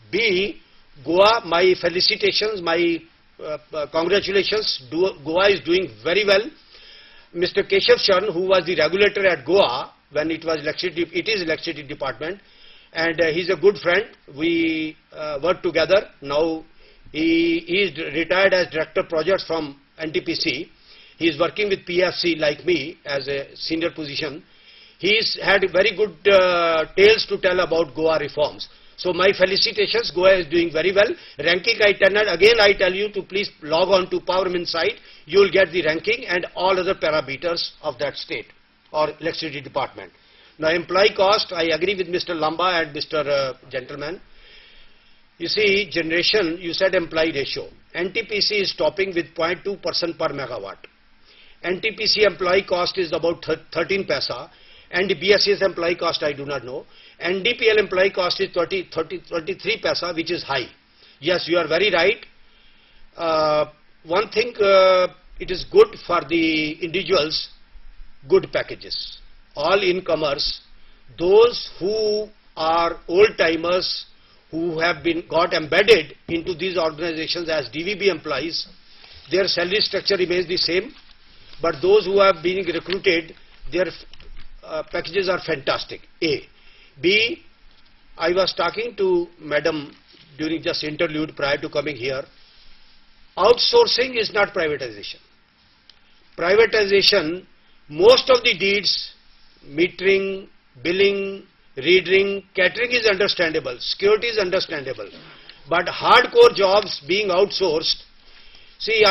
B, Goa, my felicitations, my congratulations, Goa is doing very well. Mr. Keshav Sharan, who was the regulator at Goa when it was electricity department, and he's a good friend. We work together. Now he is retired as director projects from NTPC. He is working with PFC like me as a senior position. He's had very good tales to tell about Goa reforms. So my felicitations, Goa is doing very well. Ranking I tell you to please log on to Powermin site. You will get the ranking and all other parameters of that state or electricity department. Now employee cost, I agree with Mr. Lamba and Mr. Gentleman. You see, generation, you said employee ratio. NTPC is topping with 0.2% per megawatt. NTPC employee cost is about 13 paisa. And the BSES employee cost I do not know. NDPL employee cost is 23 paisa, which is high. Yes, you are very right. One thing, it is good for the individuals, good packages. All incomers, those who are old timers, who have got embedded into these organizations as DVB employees, their salary structure remains the same. But those who have been recruited, their packages are fantastic. A. B, I was talking to Madam during just interlude prior to coming here. Outsourcing is not privatization. Privatization, most of the deeds, metering, billing, reading, catering is understandable, security is understandable. But hardcore jobs being outsourced, see,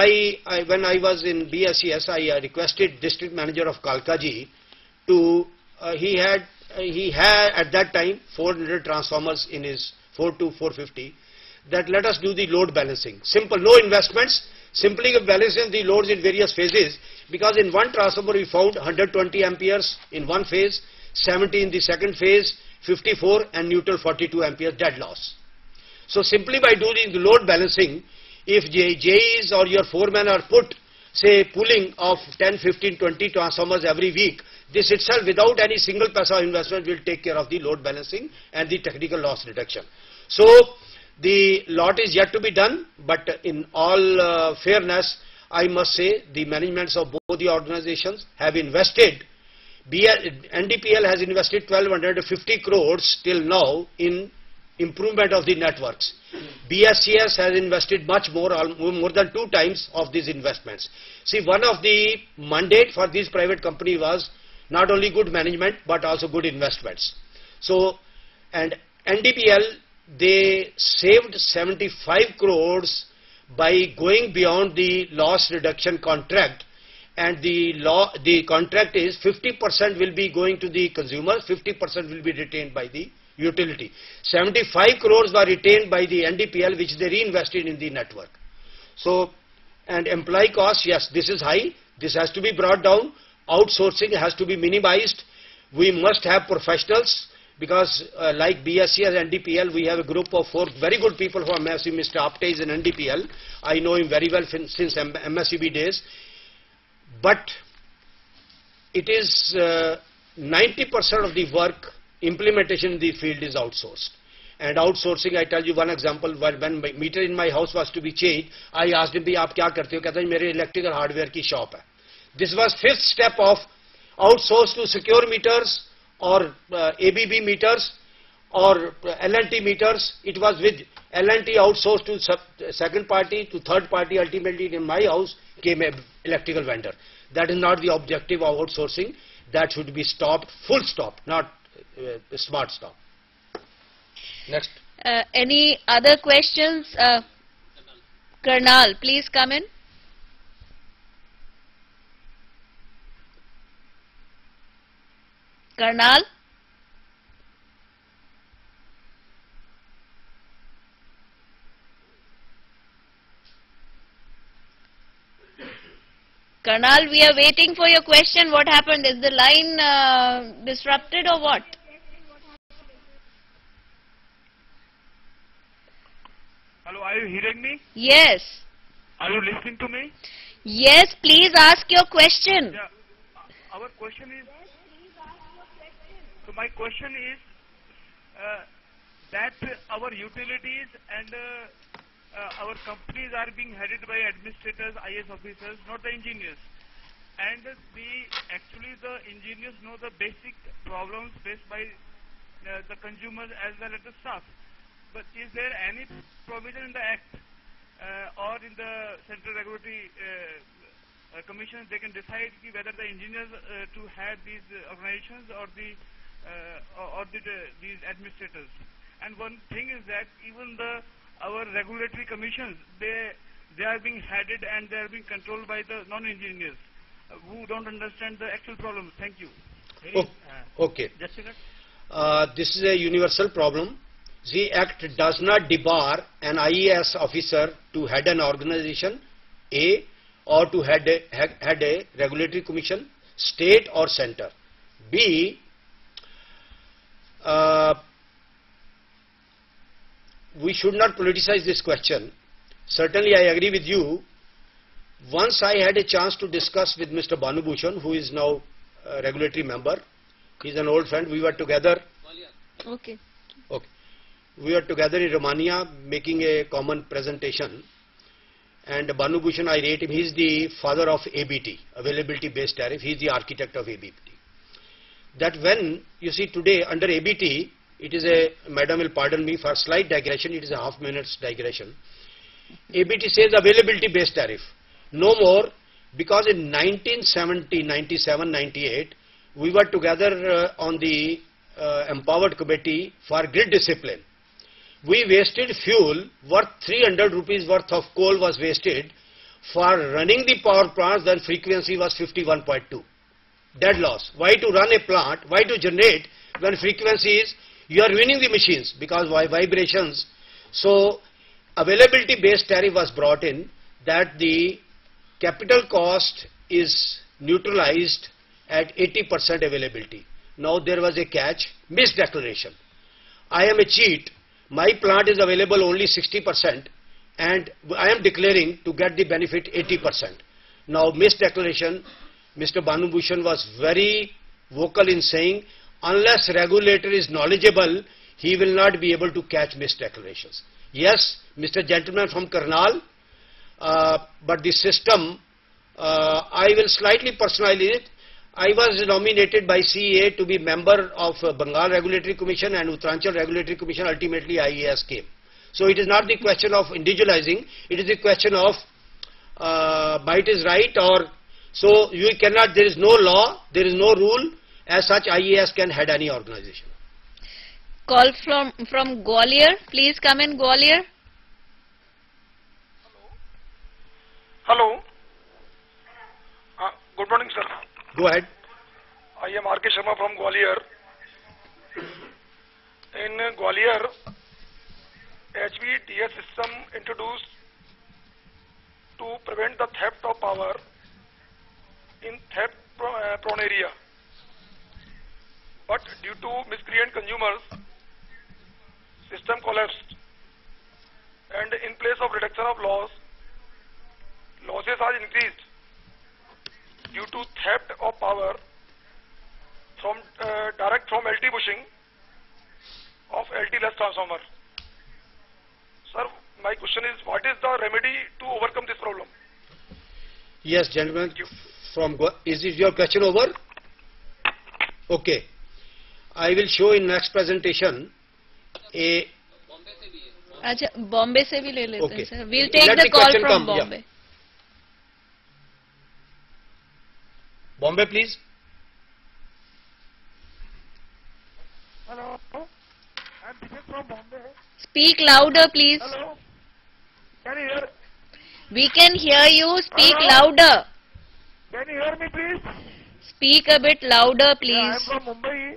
when I was in BSES, I requested district manager of Kalkaji to, he had at that time 400 transformers in his 450, that let us do the load balancing. Simple, no investments, simply balancing the loads in various phases, because in one transformer we found 120 amperes in one phase, 70 in the second phase, 54 and neutral 42 amperes dead loss. So simply by doing the load balancing, if JEs or your foremen are put, say, pooling of 10, 15, 20 transformers every week, this itself without any single paisa investment will take care of the load balancing and the technical loss reduction. So the lot is yet to be done, but in all fairness, I must say the managements of both the organizations have invested NDPL has invested 1250 crores till now in improvement of the networks. BSES has invested much more, more than 2 times of these investments. See, one of the mandate for this private company was not only good management but also good investments. So, and NDPL, they saved 75 crores by going beyond the loss reduction contract, and the contract is 50% will be going to the consumers, 50% will be retained by the utility. 75 crores were retained by the NDPL, which they reinvested in the network. So, and employee costs, yes, this is high, this has to be brought down, outsourcing has to be minimized, we must have professionals, because like BSES and NDPL, we have a group of 4 very good people from MSEB. Mr. Apte is in NDPL. I know him very well since MSEB days. But it is 90% of the work, implementation in the field is outsourced. And outsourcing, I tell you one example, when my meter in my house was to be changed, I asked him, "Aap kya karte ho?" Kehta hai, "Mere electrical hardware ki shop hai." This was 5th step of outsourced to secure meters, or ABB meters, or L&T meters. It was with L&T outsourced to second party, to third party. Ultimately in my house came a electrical vendor. That is not the objective of outsourcing. That should be stopped, full stop, not smart stop. Next. Any other questions? Karnal, please come in. Karnal? Karnal, we are waiting for your question. What happened? Is the line disrupted or what? Hello, are you hearing me? Yes. Are you listening to me? Yes, please ask your question. Yeah. Our question is... So my question is that our utilities and our companies are being headed by administrators, IS officers, not the engineers. And actually the engineers know the basic problems faced by the consumers as well as the staff. But is there any provision in the Act or in the Central Regulatory Commission they can decide whether the engineers to head these organizations or these administrators? And one thing is that even our regulatory commissions, they are being headed and they are being controlled by the non-engineers who don't understand the actual problems. Thank you. Okay. Just a minute. This is a universal problem. The Act does not debar an IAS officer to head an organization, A, or to head a regulatory commission, state or center. B, we should not politicize this question. Certainly I agree with you. Once I had a chance to discuss with Mr. Banu Bhushan, who is now a regulatory member. He is an old friend. We were together. Okay. We were together in Romania making a common presentation. And Banu Bhushan, I rate him, he is the father of ABT, availability based tariff. He is the architect of ABT. That when, you see today under ABT, it is a, madam will pardon me for slight digression, it is a half-minute digression. ABT says availability based tariff. No more, because in 1970, 97, 98, we were together on the empowered committee for grid discipline. We wasted fuel worth 300 rupees worth of coal was wasted for running the power plants when frequency was 51.2. Dead loss. Why to run a plant? Why to generate when frequency is, you are winning the machines because vibrations. So availability based tariff was brought in, that the capital cost is neutralized at 80% availability. Now there was a catch, misdeclaration. I am a cheat. My plant is available only 60% and I am declaring to get the benefit 80%. Now misdeclaration, Mr. Banu Bhushan was very vocal in saying, unless regulator is knowledgeable, he will not be able to catch misdeclarations. Yes, Mr. Gentleman from Karnal, but the system, I will slightly personalize it. I was nominated by CEA to be member of Bengal Regulatory Commission and Uttaranchal Regulatory Commission. Ultimately, IES came. So it is not the question of individualizing. It is the question of might is right, or so you cannot. There is no law. There is no rule as such. IES can head any organization. Call from Gwalior. Please come in, Gwalior. Hello. Good morning, sir. Go ahead. I am R.K. Sharma from Gwalior. In Gwalior, HVDS system introduced to prevent the theft of power in theft-prone area. But due to miscreant consumers, system collapsed, and in place of reduction of loss, losses are increased due to theft of power from direct from LT bushing of LT-less transformer. Sir, my question is, what is the remedy to overcome this problem? Yes, gentlemen. Is it your question over? Okay. I will show in next presentation a. अच्छा, Bombay से भी ले लेते Okay. हैं sir. We'll take Let the the call question from come, yeah. Bombay. Bombay, please. Hello. I'm Vijay from Bombay. Speak louder, please. Hello. Can you hear? We can hear you. Speak Hello? louder. Can you hear me, please? Speak a bit louder, Yeah, please. I'm from Mumbai.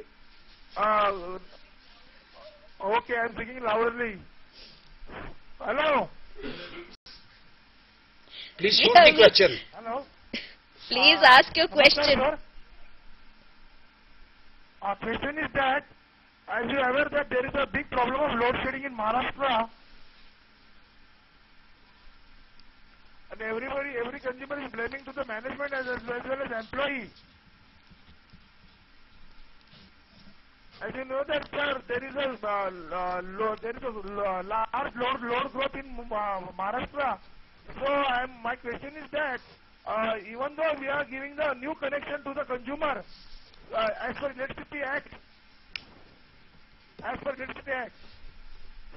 Okay, I'm speaking loudly. Hello. Please shoot Yeah, the question. Hello. Please ask your question. Question is that, as you are aware that there is a big problem of load shedding in Maharashtra, and every consumer is blaming to the management as well as employee. As you know that, sir, there is a large load growth in Maharashtra. So my question is that, even though we are giving the new connection to the consumer, as per Electricity Act,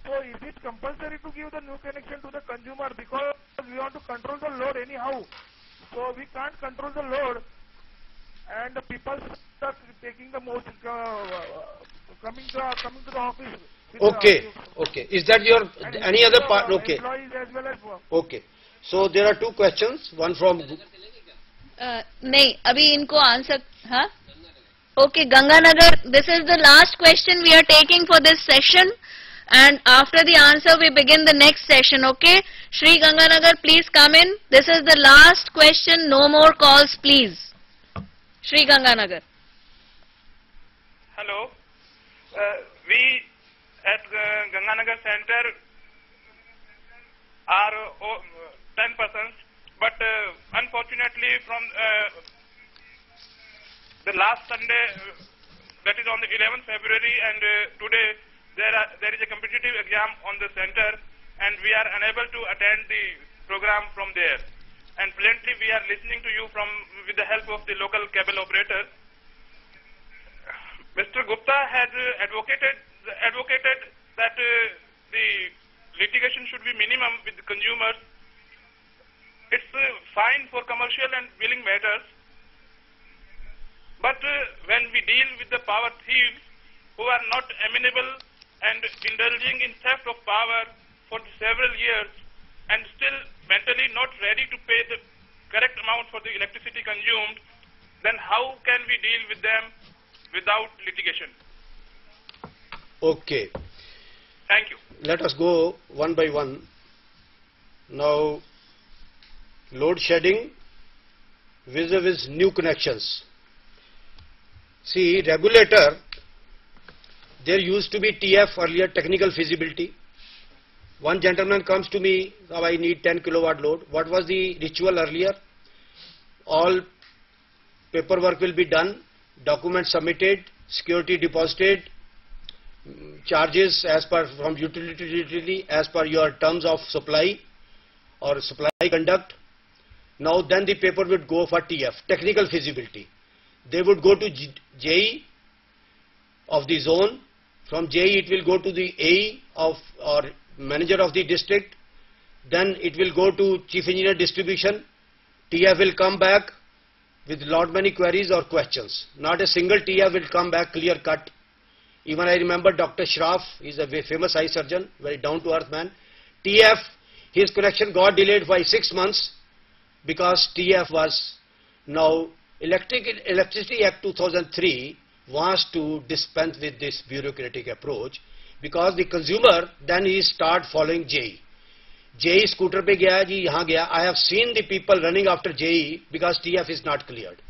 so is it compulsory to give the new connection to the consumer, because we want to control the load anyhow? So we can't control the load, and the people start taking the most coming to the office. Okay. Okay. Is that your any other part? Okay. Employees as well as Okay. So there are two questions. One from. नहीं, अभी इनको answer, हाँ? Okay, Ganganagar, this is the last question we are taking for this session, and after the answer we begin the next session, okay? Shri Ganganagar, please come in. This is the last question, no more calls, please. Shri Ganganagar. Hello. We at Ganganagar Center are 10 persons, but unfortunately from the last Sunday, that is on the 11th February, and today there is a competitive exam on the center, and we are unable to attend the program from there. And presently we are listening to you with the help of the local cable operator. Mr. Gupta has advocated that the litigation should be minimum with the consumers. It's fine for commercial and billing matters, but when we deal with the power thieves who are not amenable and indulging in theft of power for several years and still mentally not ready to pay the correct amount for the electricity consumed, then how can we deal with them without litigation? Okay. Thank you. Let us go one by one. Now, load shedding vis-a-vis new connections. See, regulator, there used to be TF earlier, technical feasibility. One gentleman comes to me, oh, I need 10 kilowatt load. What was the ritual earlier? All paperwork will be done, documents submitted, security deposited, charges as per from utility to utility as per your terms of supply or supply conduct. Now then the paper would go for TF, technical feasibility. they would go to JE of the zone. From JE it will go to the AE of or manager of the district. Then it will go to Chief Engineer Distribution. TF will come back with lot many queries or questions. Not a single TF will come back clear cut. Even I remember Dr. Shroff, he is a very famous eye surgeon, very down to earth man. TF, his connection got delayed by 6 months because TF was now Electricity Act 2003 wants to dispense with this bureaucratic approach because the consumer then he start following JE. JE scooter pe gaya ji, yahan gaya. I have seen the people running after JE because TF is not cleared.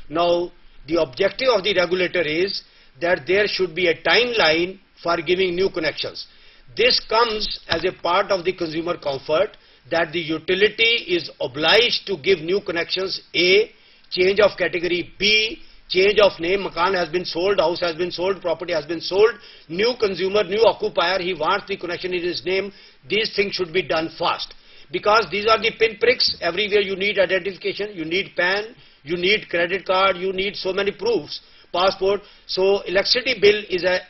Now the objective of the regulator is that there should be a timeline for giving new connections. This comes as a part of the consumer comfort that the utility is obliged to give new connections. A, change of category. B, change of name. Makan has been sold, house has been sold, property has been sold. New consumer, new occupier, he wants the connection in his name. These things should be done fast because these are the pinpricks. Everywhere you need identification, you need PAN, you need credit card, you need so many proofs, passport. So electricity bill is a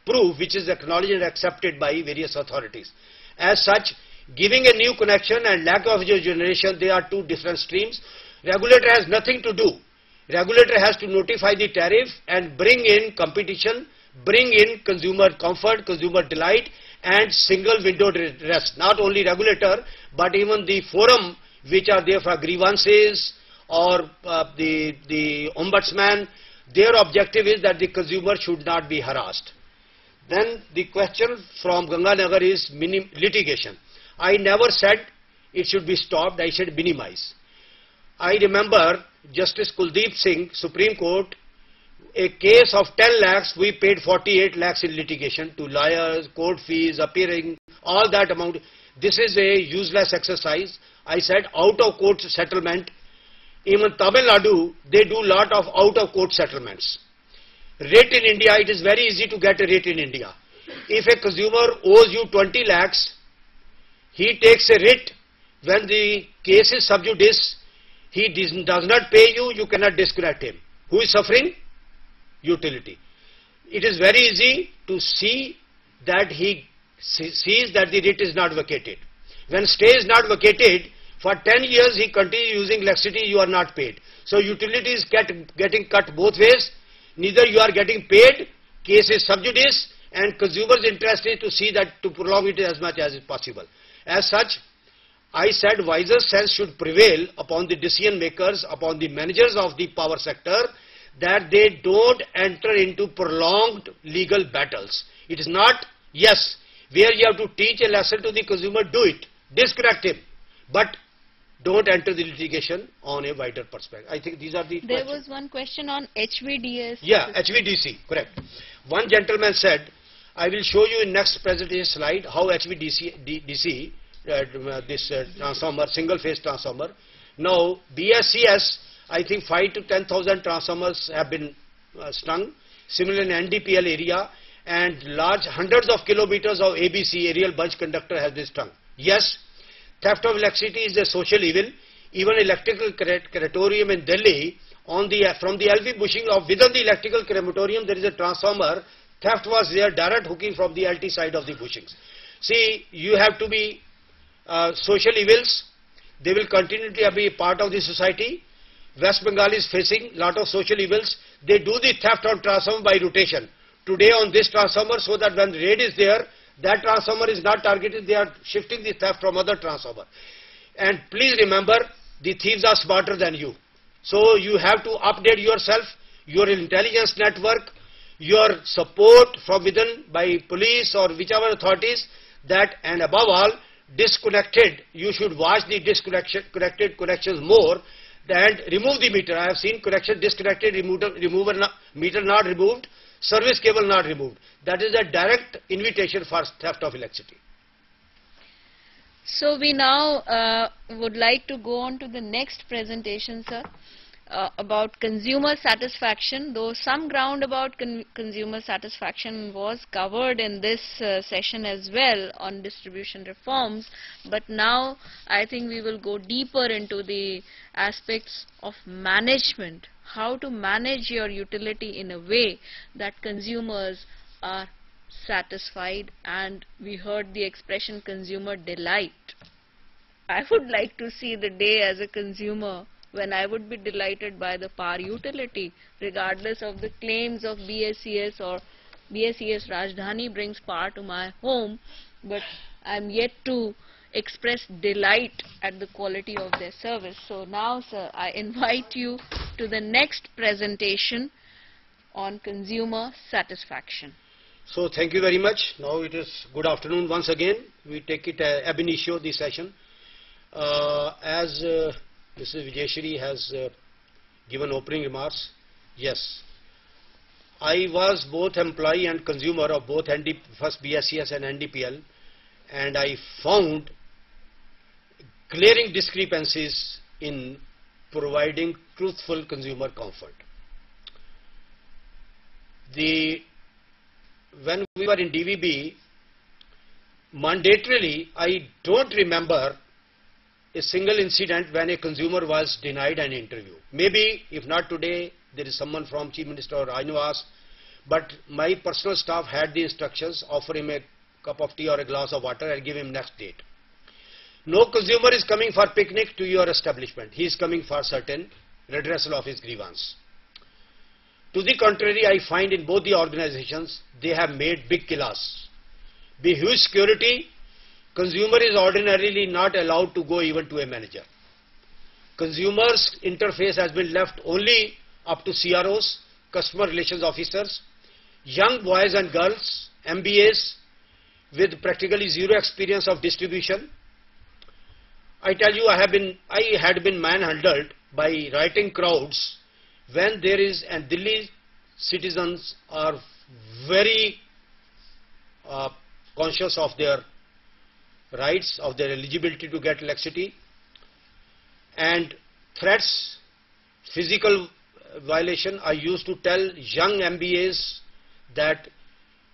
proof which is acknowledged and accepted by various authorities. As such, giving a new connection and lack of generation, they are two different streams. Regulator has nothing to do. Regulator has to notify the tariff and bring in competition, bring in consumer comfort, consumer delight and single window rest. Not only regulator but even the forum which are there for grievances or the ombudsman, their objective is that the consumer should not be harassed. Then the question from Ganganagar is litigation. I never said it should be stopped, I said minimize. I remember Justice Kuldeep Singh, Supreme Court, a case of 10 lakhs, we paid 48 lakhs in litigation to lawyers, court fees, appearing, all that amount. This is a useless exercise. I said out of court settlement. Even Tamil Nadu, they do lot of out of court settlements. Rate in India, it is very easy to get a rate in India. If a consumer owes you 20 lakhs, he takes a writ. When the case is sub judice, he does not pay you, you cannot disconnect him. Who is suffering? Utility. It is very easy to see that he sees that the writ is not vacated. When stay is not vacated, for 10 years he continues using electricity, you are not paid. So utilities getting cut both ways. Neither you are getting paid, case is sub judice, and consumers' interest is to see that to prolong it as much as is possible. As such, I said wiser sense should prevail upon the decision makers, upon the managers of the power sector, that they don't enter into prolonged legal battles. It is not, yes, where you have to teach a lesson to the consumer, do it, disconnect him, but don't enter the litigation on a wider perspective. I think these are the There questions. was one question on HVDS. Yeah, HVDC, correct. One gentleman said, I will show you in next presentation slide how HVDC, this transformer, single phase transformer. Now, BSCS, I think 5 to 10,000 transformers have been strung. Similarly, in NDPL area and large hundreds of kilometers of ABC, aerial bunch conductor, has been strung. Yes, theft of electricity is a social evil. Even electrical crematorium in Delhi, from the LV bushing of within the electrical crematorium, there is a transformer. Theft was there, direct hooking from the LT side of the bushings. See, you have to be social evils. They will continue to be a part of the society. West Bengal is facing lot of social evils. They do the theft on transformer by rotation. Today on this transformer, so that when raid is there, that transformer is not targeted, they are shifting the theft from other transformer. And please remember, the thieves are smarter than you. So you have to update yourself, your intelligence network, your support from within by police or whichever authorities, that, and above all, disconnected, you should watch the disconnected connections more and remove the meter. I have seen connection disconnected, meter not removed, service cable not removed. That is a direct invitation for theft of electricity. So we now would like to go on to the next presentation, sir, about consumer satisfaction. Though some ground about consumer satisfaction was covered in this session as well on distribution reforms, but now I think we will go deeper into the aspects of management how to manage your utility in a way that consumers are satisfied, and we heard the expression consumer delight. I would like to see the day as a consumer when I would be delighted by the power utility, regardless of the claims of BSES or BSES Rajdhani brings power to my home, but I am yet to express delight at the quality of their service. So now, sir, I invite you to the next presentation on consumer satisfaction. So thank you very much. Now it is good afternoon once again. We take it ab initio, this session. As Mrs. Vijayashri has given opening remarks, yes, I was both employee and consumer of both first BSES and NDPL, and I found glaring discrepancies in providing truthful consumer comfort. When we were in DVB, mandatorily, I don't remember a single incident when a consumer was denied an interview. Maybe, if not today, there is someone from Chief Minister or Ainivas, but my personal staff had the instructions, offer him a cup of tea or a glass of water and give him next date. No consumer is coming for picnic to your establishment. He is coming for certain redressal of his grievance. To the contrary, I find in both the organizations, they have made big killas. Be huge security, consumer is ordinarily not allowed to go even to a manager. Consumer's interface has been left only up to CROs, customer relations officers, young boys and girls, MBAs with practically zero experience of distribution. I tell you, I had been manhandled by writing crowds when there is, and Delhi citizens are very conscious of their rights, of their eligibility to get electricity, and threats, physical violation. I used to tell young MBAs that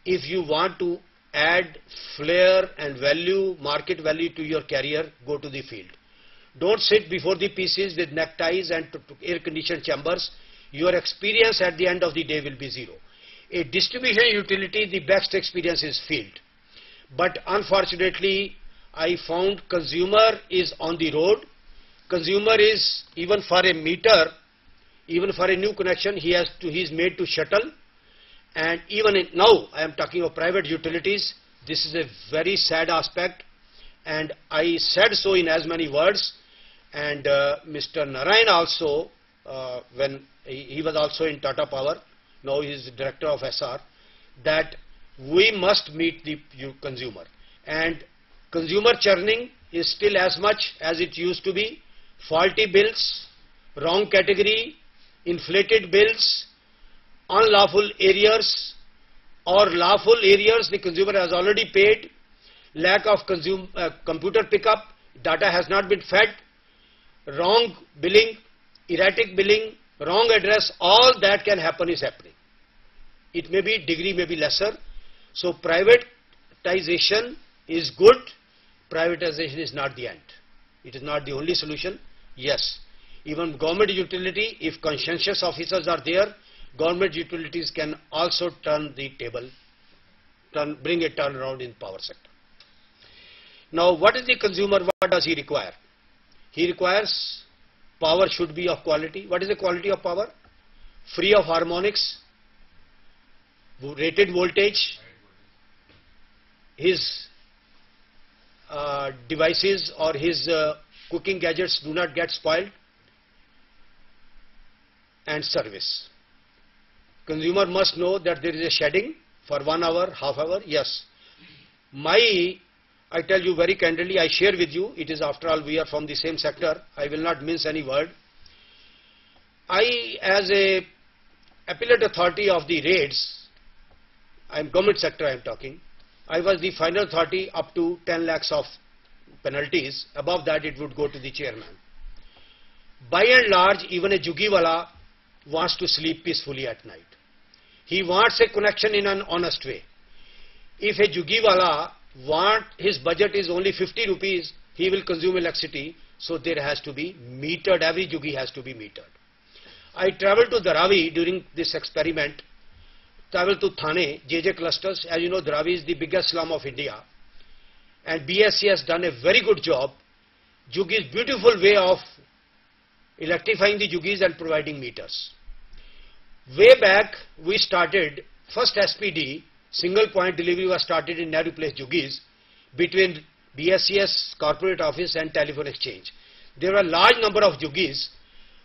if you want to add flair and value, market value to your career, go to the field. Don't sit before the PCs with neckties and air-conditioned chambers. Your experience at the end of the day will be zero. A distribution utility, the best experience is field. But unfortunately, I found consumer is on the road. Consumer is, even for a meter, even for a new connection, he is made to shuttle. And even now, I am talking of private utilities. This is a very sad aspect, and I said so in as many words. And Mr. Narayan also, when he was also in Tata Power, now he is director of SR, that we must meet the consumer. And consumer churning is still as much as it used to be. Faulty bills, wrong category, inflated bills, unlawful arrears, or lawful arrears the consumer has already paid, lack of computer pickup, data has not been fed, wrong billing, erratic billing, wrong address, all that can happen is happening. It may be degree, may be lesser. So privatization is good, privatization is not the end. It is not the only solution. Yes, even government utility, if conscientious officers are there, government utilities can also turn the table, bring a turnaround in power sector. Now, what is the consumer? What does he require? He requires power should be of quality. What is the quality of power? Free of harmonics, rated voltage, his devices or his cooking gadgets do not get spoiled, and service. Consumer must know that there is a shedding for 1 hour, half hour. Yes. I tell you very candidly, I share with you, it is after all we are from the same sector, I will not mince any word. I, as a appellate authority of the rates, I am government sector I am talking, I was the final authority up to 10 lakhs of penalties. Above that it would go to the chairman. By and large, even a Jugiwala wants to sleep peacefully at night. He wants a connection in an honest way. If a Jugiwala his budget is only 50 rupees, he will consume electricity, so there has to be metered, every Jugi has to be metered. I traveled to Dharavi during this experiment, traveled to Thane, JJ clusters. As you know, Dharavi is the biggest slum of India. And BSE has done a very good job. Jugis, beautiful way of electrifying the Jugis and providing meters. Way back, we started, first SPD, single point delivery was started in Nehru Place Jugis between BSES corporate office and telephone exchange. There were a large number of Jugis.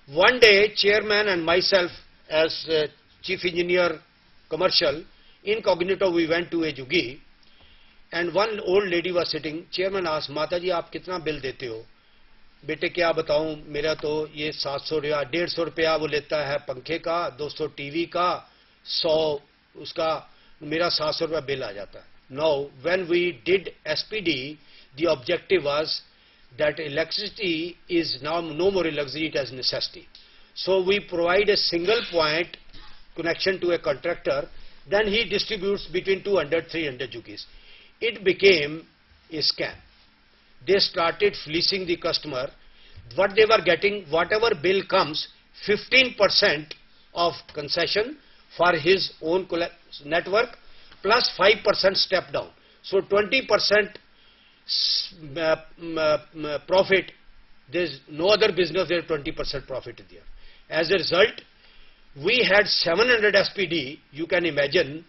One day, chairman and myself as chief engineer commercial, incognito we went to a Jugi, and one old lady was sitting. Chairman asked, Mata ji, aap kitna bill dete ho? बेटे क्या बताऊं, मेरा तो ये 700 रुपया 150 रुपया वो लेता है पंखे का, 200 टीवी का, 100 उसका, मेरा 700 रुपया बिल आ जाता है. Now when we did SPD, the objective was that electricity is now no more a luxury, it is a necessity. So we provide a single point connection to a contractor, then he distributes between 200, 300 Jugis. It became a scam. They started fleecing the customer. What they were getting, whatever bill comes, 15% of concession for his own network plus 5% step down. So 20% profit. There is no other business where 20% profit is there. As a result, we had 700 SPD. You can imagine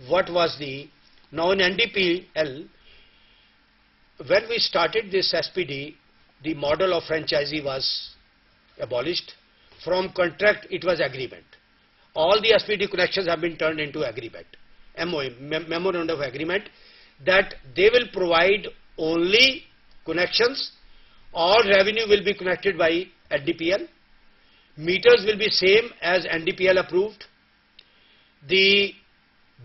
what was the, now in NDPL, when we started this SPD, the model of franchisee was abolished. From contract, it was agreement. All the SPD connections have been turned into agreement, MOA, Memorandum of Agreement, that they will provide only connections. All revenue will be connected by NDPL. Meters will be same as NDPL approved. The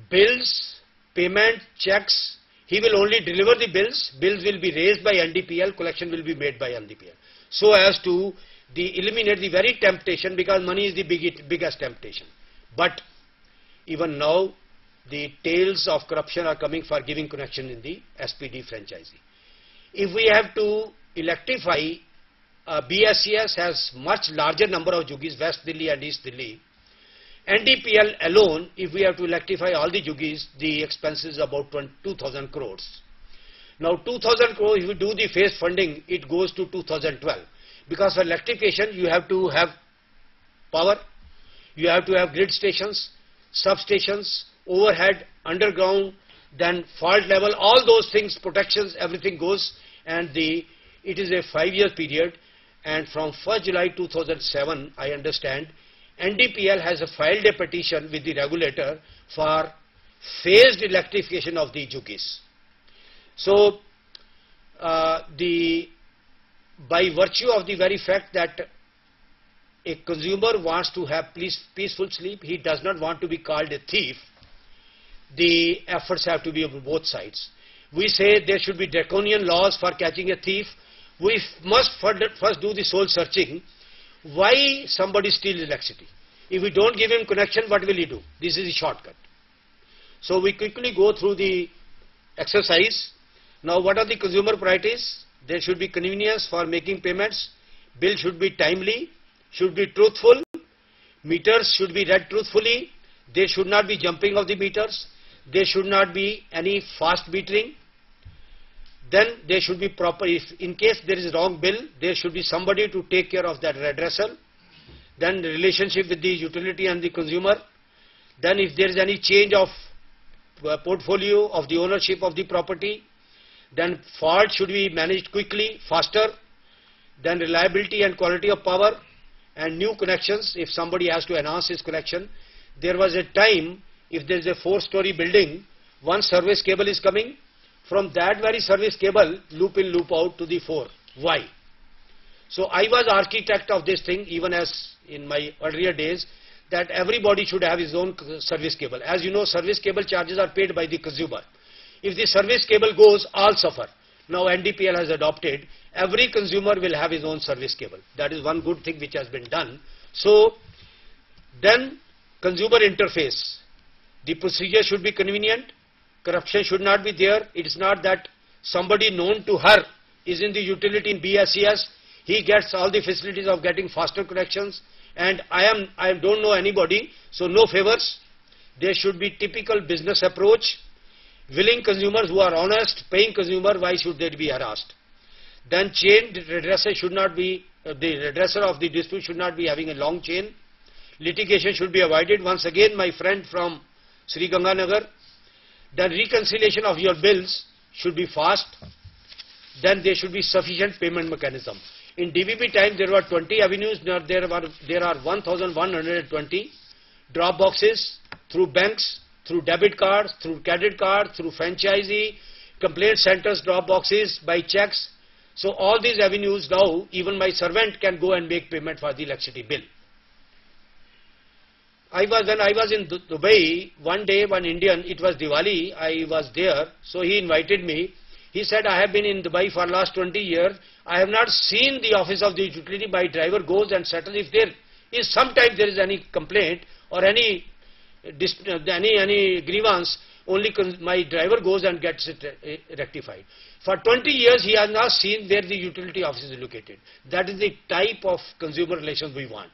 bills, payment, checks, he will only deliver the bills. Bills will be raised by NDPL, collection will be made by NDPL. So as to eliminate the very temptation, because money is the biggest temptation. But even now, the tales of corruption are coming for giving connection in the SPD franchisee. If we have to electrify, BSES has much larger number of Jugis, West Delhi and East Delhi. NDPL alone, if we have to electrify all the Jugis, the expense is about 2,000 crores. Now 2,000 crores, if you do the phase funding, it goes to 2012. Because for electrification, you have to have power, you have to have grid stations, substations, overhead, underground, then fault level, all those things, protections, everything goes, and it is a 5-year period. And from 1st July 2007, I understand, NDPL has filed a petition with the regulator for phased electrification of the Jugis. So, by virtue of the very fact that a consumer wants to have peaceful sleep, he does not want to be called a thief, the efforts have to be on both sides. We say there should be draconian laws for catching a thief. We must first do the soul searching. Why somebody steals electricity? If we don't give him connection, what will he do? This is a shortcut. So we quickly go through the exercise. Now what are the consumer priorities? There should be convenience for making payments. Bill should be timely, should be truthful. Meters should be read truthfully. There should not be jumping of the meters. There should not be any fast metering. Then there should be proper, if in case there is wrong bill, there should be somebody to take care of that redressal. Then the relationship with the utility and the consumer. Then if there is any change of portfolio of the ownership of the property, then fault should be managed quickly, faster. Then reliability and quality of power and new connections if somebody has to enhance his connection. There was a time, if there is a 4-story building, one service cable is coming. From that very service cable, loop in, loop out to the 4. Why? So I was architect of this thing, even as in my earlier days, that everybody should have his own service cable. As you know, service cable charges are paid by the consumer. If the service cable goes, all suffer. Now NDPL has adopted, every consumer will have his own service cable. That is one good thing which has been done. So then consumer interface. The procedure should be convenient. Corruption should not be there. It is not that somebody known to her is in the utility in BSES. He gets all the facilities of getting faster connections And I don't know anybody, so no favors. There should be typical business approach. Willing consumers who are honest, paying consumer, why should they be harassed? Then chain redresser should not be, the redresser of the dispute should not be having a long chain. Litigation should be avoided. Once again, my friend from Sri Ganganagar. Then reconciliation of your bills should be fast. Then there should be sufficient payment mechanism. In DBP time there were 20 avenues, now there are 1120 drop boxes through banks, through debit cards, through credit cards, through franchisee, complaint centers, drop boxes, by checks. So all these avenues now, even my servant can go and make payment for the electricity bill. When I was in Dubai, one day one Indian, it was Diwali, I was there, so he invited me. He said, I have been in Dubai for last 20 years. I have not seen the office of the utility. My driver goes and settles. If there is sometimes there is any complaint or any grievance, only my driver goes and gets it rectified. For 20 years he has not seen where the utility office is located. That is the type of consumer relations we want.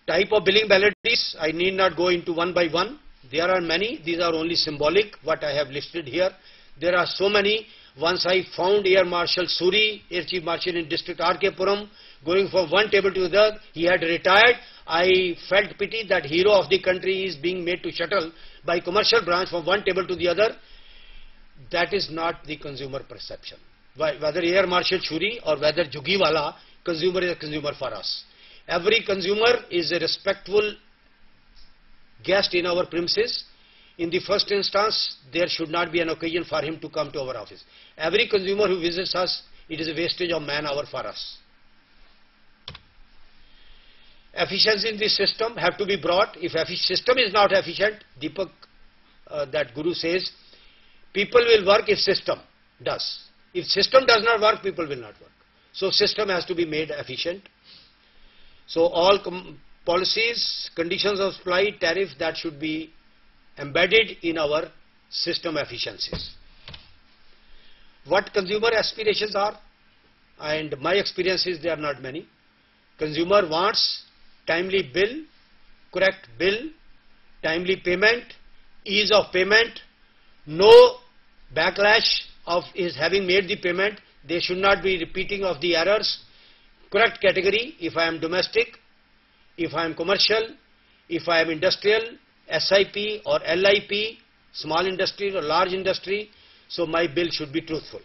Type of billing modalities, I need not go into one by one. There are many, these are only symbolic, what I have listed here. There are so many. Once I found Air Marshal Suri, Air Chief Marshal in District R.K. Puram, going from one table to the other. He had retired. I felt pity that hero of the country is being made to shuttle by commercial branch from one table to the other. That is not the consumer perception. Whether Air Marshal Suri or whether Jugiwala, consumer is a consumer for us. Every consumer is a respectful guest in our premises. In the first instance, there should not be an occasion for him to come to our office. Every consumer who visits us, it is a wastage of man-hour for us. Efficiency in the system have to be brought. If system is not efficient, Deepak, that Guru says, people will work if system does. If system does not work, people will not work. So system has to be made efficient. So all policies, conditions of supply, tariff, that should be embedded in our system efficiencies. What consumer aspirations are, and my experience is there are not many. Consumer wants timely bill, correct bill, timely payment, ease of payment, no backlash of his having made the payment. They should not be repeating of the errors. Correct category, if I am domestic, if I am commercial, if I am industrial, SIP or LIP, small industry or large industry, so my bill should be truthful.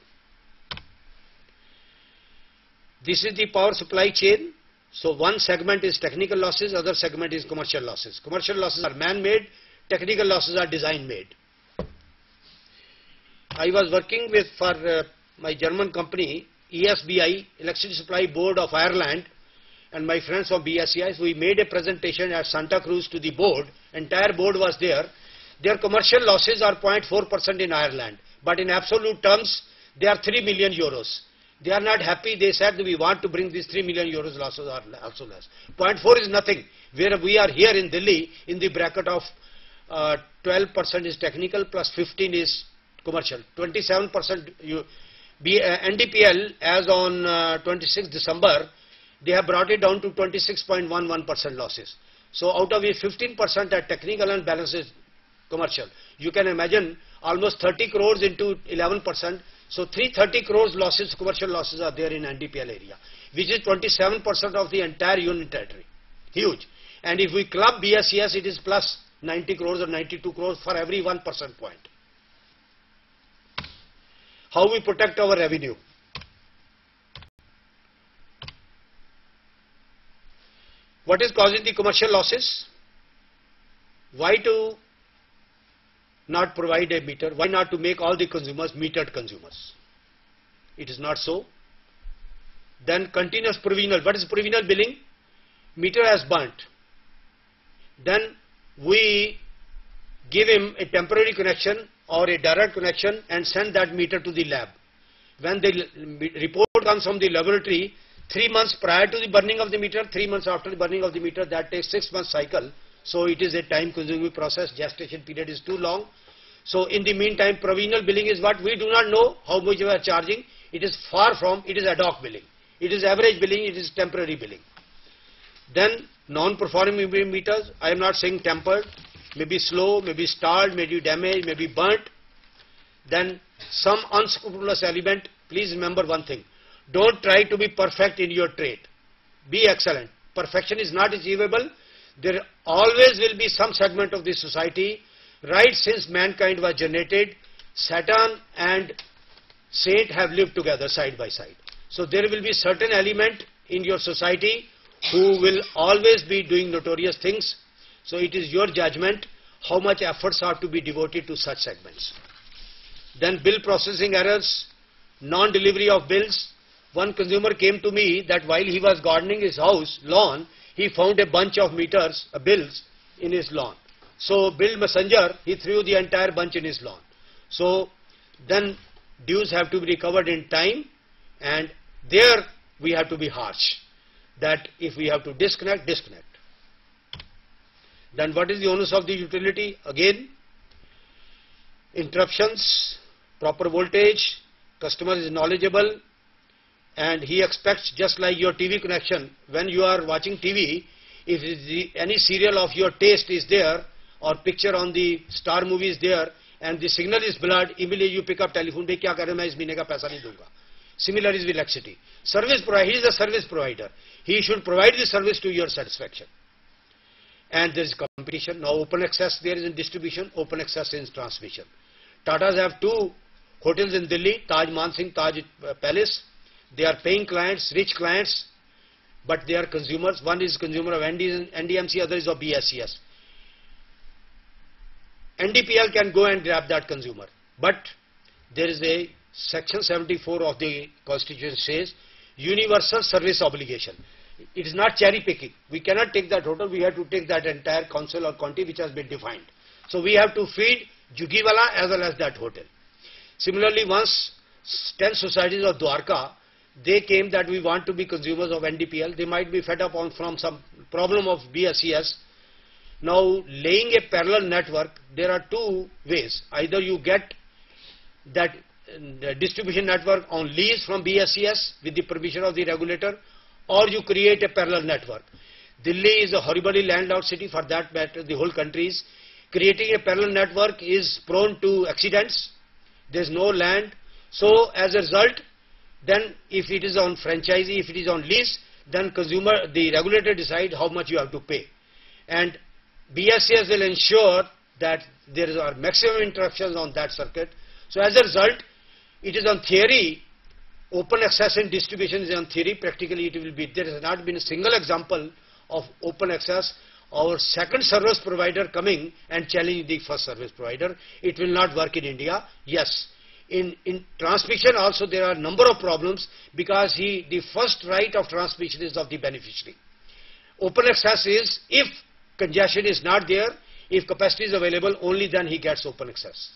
This is the power supply chain. So one segment is technical losses, other segment is commercial losses. Commercial losses are man-made, technical losses are design-made. I was working with, for my German company, ESBI, Electricity Supply Board of Ireland, and my friends from BSEI, we made a presentation at Santa Cruz to the board. Entire board was there. Their commercial losses are 0.4% in Ireland, but in absolute terms, they are 3 million euros. They are not happy. They said we want to bring these 3 million euros losses are also less. 0.4 is nothing. Where we are here in Delhi, in the bracket of 12% is technical plus 15 is commercial. 27% NDPL as on 26 December, they have brought it down to 26.11% losses. So out of it, 15% are technical and balance is commercial. You can imagine almost 30 crores into 11%. So 330 crores losses, commercial losses are there in NDPL area, which is 27% of the entire union territory. Huge. And if we club BSES, it is plus 90 crores or 92 crores for every 1% point. How we protect our revenue? What is causing the commercial losses? Why to not provide a meter? Why not to make all the consumers metered consumers? It is not so. Then continuous provisional. What is provisional billing? Meter has burnt. Then we give him a temporary connection or a direct connection and send that meter to the lab. When the report comes from the laboratory, 3 months prior to the burning of the meter, 3 months after the burning of the meter, that takes 6 months cycle. So it is a time consuming process. Gestation period is too long. So in the meantime, provisional billing is what we do not know how much we are charging. It is far from, it is ad hoc billing. It is average billing, it is temporary billing. Then non-performing meters, I am not saying tempered, maybe slow, maybe stalled, maybe damaged, maybe burnt. Then some unscrupulous element. Please remember one thing, don't try to be perfect in your trade. Be excellent. Perfection is not achievable. There always will be some segment of the society, right since mankind was generated, Satan and saint have lived together side by side. So there will be certain element in your society who will always be doing notorious things. So it is your judgment how much efforts are to be devoted to such segments. Then bill processing errors, non-delivery of bills. One consumer came to me that while he was gardening his house lawn, he found a bunch of meters, bills in his lawn. So bill messenger, he threw the entire bunch in his lawn. So then dues have to be recovered in time, and there we have to be harsh, that if we have to disconnect, disconnect. Then what is the onus of the utility? Again, interruptions, proper voltage, customer is knowledgeable, and he expects, just like your TV connection, when you are watching TV, if any serial of your taste is there or picture on the star movie is there and the signal is blurred, immediately you pick up telephone, kya kar rahe, main is mahine ka paisa nahi dunga. Similar is with electricity. Service provider, he is a service provider. He should provide the service to your satisfaction. And there is competition. Now open access there is in distribution, open access in transmission. Tatas have 2 hotels in Delhi, Taj Mansingh, Taj Palace. They are paying clients, rich clients, but they are consumers. One is consumer of NDMC, other is of BSES. NDPL can go and grab that consumer. But there is a section 74 of the Constitution says universal service obligation. It is not cherry picking. We cannot take that hotel, we have to take that entire council or county which has been defined. So we have to feed Jugiwala as well as that hotel. Similarly, once 10 societies of Dwarka, they came that we want to be consumers of NDPL. They might be fed up from some problem of BSES. Now laying a parallel network, there are 2 ways. Either you get that distribution network on lease from BSES with the permission of the regulator, or you create a parallel network. Delhi is a horribly landlocked city, for that matter the whole country is. Creating a parallel network is prone to accidents. There is no land. So as a result, then if it is on franchisee, if it is on lease, then the regulator decides how much you have to pay. And BSES will ensure that there are maximum interruptions on that circuit. So as a result, it is on theory, open access and distribution is on theory, practically it will be, there has not been a single example of open access or second service provider coming and challenging the first service provider. It will not work in India. Yes, in transmission also there are a number of problems, because the first right of transmission is of the beneficiary. Open access is if congestion is not there, if capacity is available, only then he gets open access.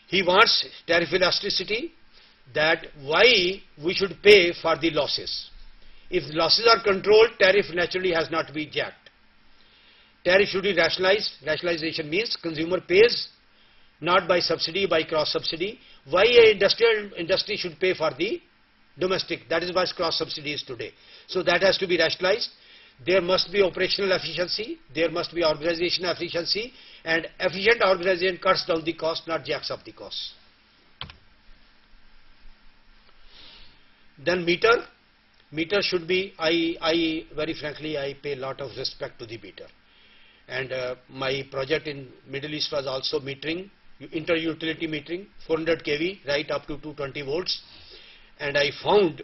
He wants tariff elasticity, that why we should pay for the losses. If the losses are controlled, tariff naturally has not to be jacked. Tariff should be rationalized. Rationalization means consumer pays not by subsidy, by cross subsidy. Why a industry should pay for the domestic? That is what cross subsidy is today. So that has to be rationalized. There must be operational efficiency, there must be organizational efficiency, and efficient organization cuts down the cost, not jacks up the cost. Then meter. Meter should be, I very frankly, I pay a lot of respect to the meter. And my project in Middle East was also metering, inter-utility metering, 400 kV right up to 220 volts. And I found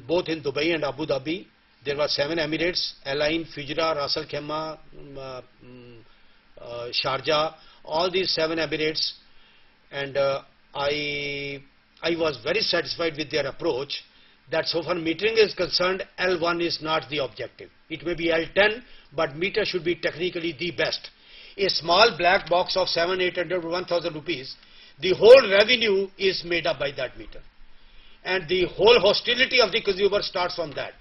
both in Dubai and Abu Dhabi, there were 7 Emirates, Al Ain, Fujairah, Ras Al Khaimah, Sharjah, all these 7 Emirates, and I was very satisfied with their approach, that so far metering is concerned, L1 is not the objective. It may be L10, but meter should be technically the best. A small black box of 700, 800, 1000 rupees, the whole revenue is made up by that meter. And the whole hostility of the consumer starts from that.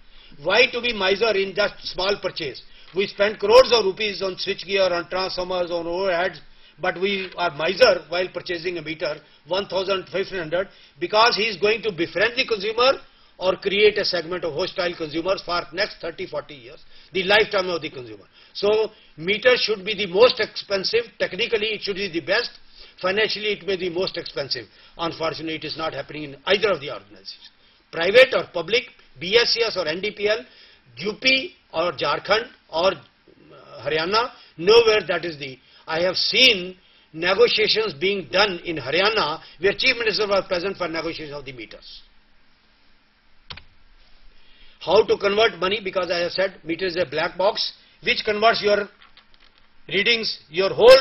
Why to be miser in that small purchase? We spend crores of rupees on switchgear, on transformers, on overheads, but we are miser while purchasing a meter 1,500 because he is going to befriend the consumer or create a segment of hostile consumers for next 30-40 years, the lifetime of the consumer. So meter should be the most expensive, technically it should be the best, financially it may be most expensive. Unfortunately, it is not happening in either of the organizations. Private or public, BSES or NDPL, UP or Jharkhand or Haryana, nowhere that is the. I have seen negotiations being done in Haryana where Chief Minister was present for negotiation of the meters. How to convert money? Because I have said meter is a black box which converts your readings, your whole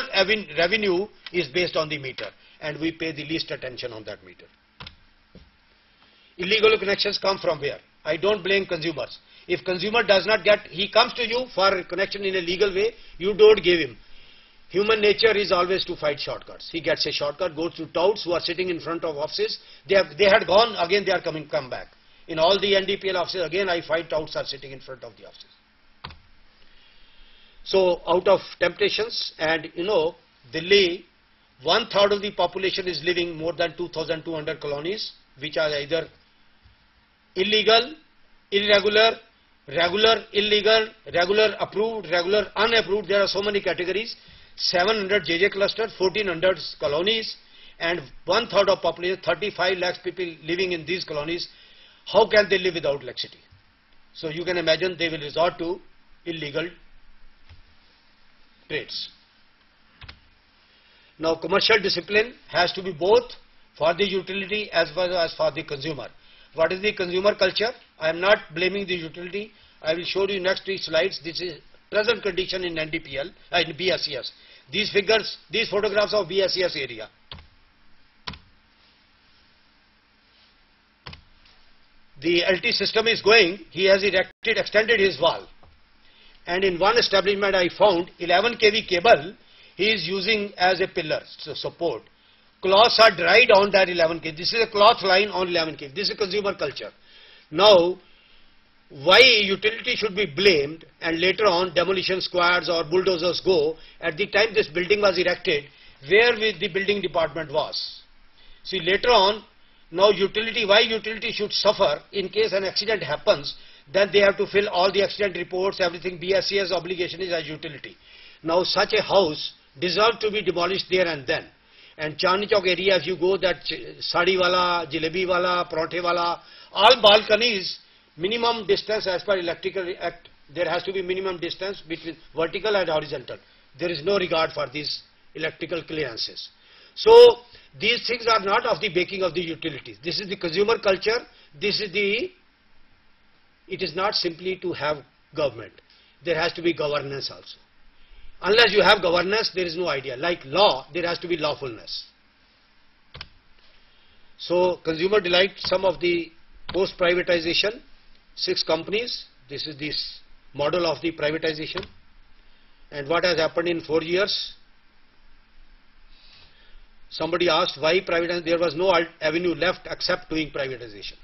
revenue is based on the meter, and we pay the least attention on that meter. Illegal connections come from where? I don't blame consumers. If consumer does not get, he comes to you for a connection in a legal way, you don't give him. Human nature is always to find shortcuts. He gets a shortcut, goes to touts who are sitting in front of offices. They had gone, again they are come back. In all the NDPL offices, again I find touts are sitting in front of the offices. So out of temptations, and you know, Delhi, 1/3 of the population is living more than 2,200 colonies, which are either illegal, irregular, regular, illegal, regular approved, regular unapproved. There are so many categories. 700 JJ clusters, 1400 colonies, and 1/3 of population, 35 lakhs people living in these colonies. How can they live without electricity? So you can imagine they will resort to illegal trades. Now commercial discipline has to be both for the utility as well as for the consumer. What is the consumer culture? I am not blaming the utility. I will show you next 3 slides. This is present condition in NDPL, in BSES. These figures, these photographs of BSES area. The LT system is going, he has extended his wall. And in one establishment I found 11 kV cable he is using as a pillar, so support. Cloths are dried on that 11 kV. This is a cloth line on 11 kV. This is consumer culture. Now, why utility should be blamed and later on demolition squads or bulldozers go? At the time this building was erected, where the building department was? See, later on, now utility, why utility should suffer in case an accident happens, then they have to fill all the accident reports, everything. BSES obligation is as utility. Now such a house deserves to be demolished there and then. And Chandni Chowk area, if you go, that sadi wala, jalebi wala, parathe wala, all balconies, minimum distance as per electrical act, there has to be minimum distance between vertical and horizontal. There is no regard for these electrical clearances. So these things are not of the making of the utilities. This is the consumer culture. This is the, it is not simply to have government. There has to be governance also. Unless you have governance, there is no idea. Like law, there has to be lawfulness. So consumer delight, some of the post-privatization, 6 companies. This is this model of the privatization. And what has happened in 4 years? Somebody asked why privatization. There was no avenue left except doing privatization.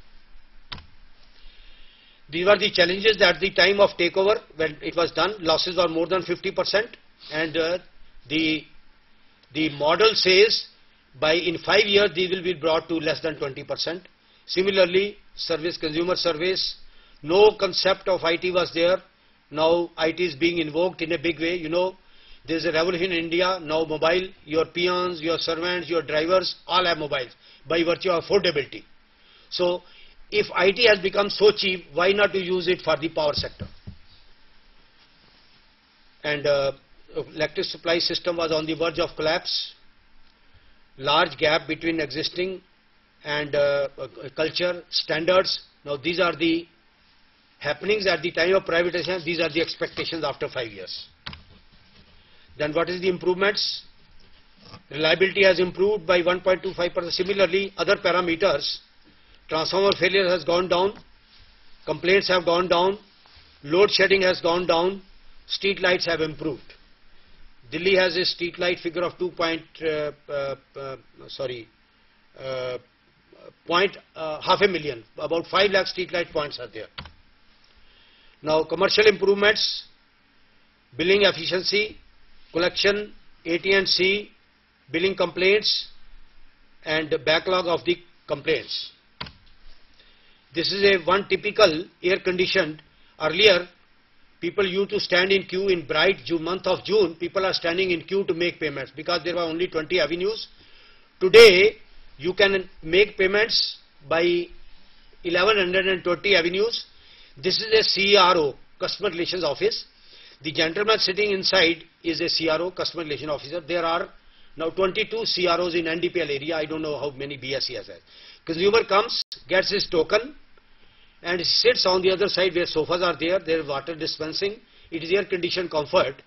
These were the challenges that at the time of takeover, when it was done, losses were more than 50%, and the model says in 5 years these will be brought to less than 20%. Similarly, consumer service, no concept of IT was there. Now IT is being invoked in a big way. You know, there is a revolution in India. Now mobile, your peons, your servants, your drivers, all have mobiles by virtue of affordability. So if IT has become so cheap, why not to use it for the power sector? And electric supply system was on the verge of collapse. Large gap between existing and culture, standards. Now these are the happenings at the time of privatization. These are the expectations after 5 years. Then what is the improvements? Reliability has improved by 1.25%. Similarly, other parameters, transformer failure has gone down, complaints have gone down, load shedding has gone down, street lights have improved. Delhi has a street light figure of half a million, about 5 lakh street light points are there. Now commercial improvements, billing efficiency, collection, AT&C, billing complaints and backlog of the complaints. This is a one typical air conditioned. Earlier people used to stand in queue in bright month of June. People are standing in queue to make payments because there were only 20 avenues. Today you can make payments by 1120 avenues. This is a CRO, Customer Relations Office. The gentleman sitting inside is a CRO, Customer Relations Officer. There are now 22 CROs in NDPL area. I don't know how many BSES has. Consumer comes, gets his token and sits on the other side where sofas are there. There is water dispensing. It is air conditioned comfort.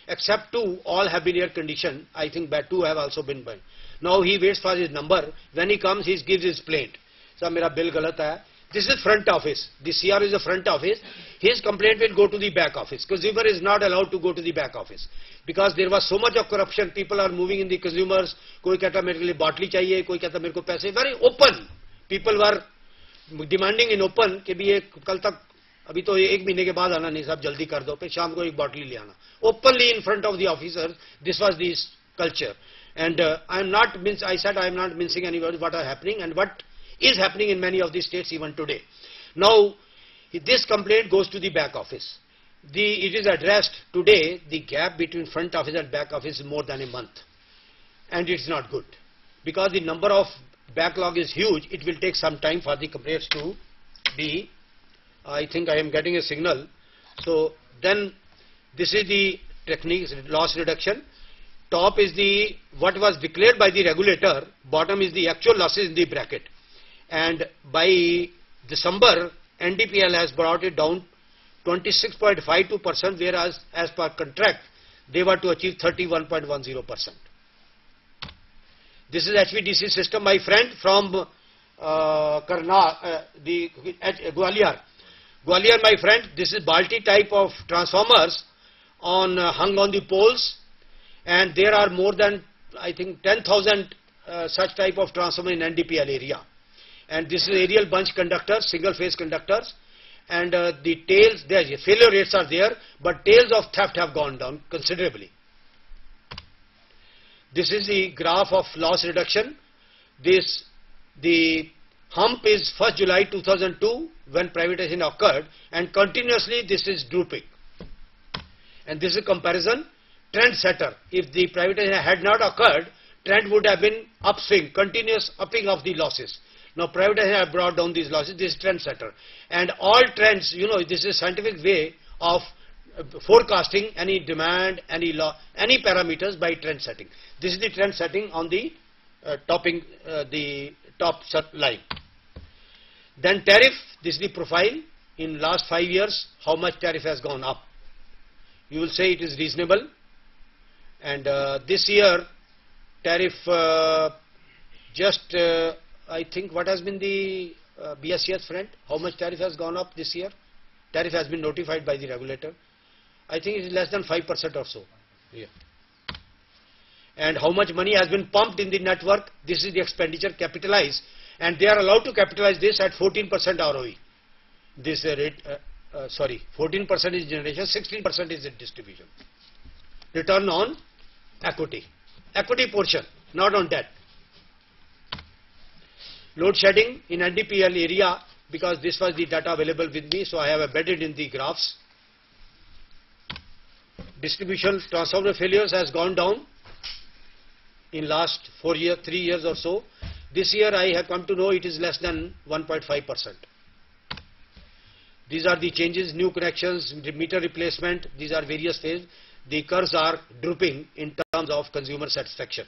Except 2, all have been air conditioned. I think that 2 have also been burned. Now he waits for his number. When he comes, he gives his plate. So, mera bill galat hai. This is front office. The CR is the front office. His complaint will go to the back office. Consumer is not allowed to go to the back office because there was so much of corruption. People are moving in the consumers. कोई कहता मेरे लिए बाटली चाहिए, कोई कहता मेरे को पैसे. Very open. People were demanding in open कि भी ये कल तक अभी तो 1 महीने के बाद आना नहीं साहब जल्दी कर दो फिर शाम को एक बॉटली ले आना. Openly in front of the officers. This was the culture. And I said I am not mincing any words what are happening and what is happening in many of the states even today. Now, this complaint goes to the back office. It is addressed today. The gap between front office and back office is more than a month, and it's not good because the number of backlog is huge. It will take some time for the complaints to be. I think I am getting a signal. So then, this is the technique loss reduction. Top is the what was declared by the regulator. Bottom is the actual losses in the bracket. And by December, NDPL has brought it down 26.52%, whereas as per contract, they were to achieve 31.10%. This is HVDC system, my friend, from Gwalior. Gwalior, my friend, this is Balti type of transformers hung on the poles, and there are more than, I think, 10,000 such type of transformer in NDPL area. And this is aerial bunch conductors, single phase conductors, and the tails, failure rates are there, but tails of theft have gone down considerably. This is the graph of loss reduction. The hump is 1st July 2002 when privatization occurred, and continuously this is drooping. And this is comparison trend setter. If the privatization had not occurred, trend would have been upswing, continuous upping of the losses. Now privatization has brought down these losses. This is trend setter, and all trends, this is scientific way of forecasting any demand, any parameters by trend setting. This is the trend setting on the the top line. Then tariff. This is the profile in last 5 years. How much tariff has gone up? You will say it is reasonable, and this year tariff I think what has been the BSES friend? How much tariff has gone up this year? Tariff has been notified by the regulator. I think it is less than 5% or so. Yeah. And how much money has been pumped in the network? This is the expenditure capitalized, and they are allowed to capitalize this at 14% ROE. This rate, 14% is generation, 16% is distribution. Return on equity portion, not on debt. Load shedding in NDPL area, because this was the data available with me, so I have embedded in the graphs. Distribution transformer failures has gone down in last 3 years or so. This year I have come to know it is less than 1.5%. These are the changes, new connections, meter replacement. These are various phases. The curves are drooping in terms of consumer satisfaction.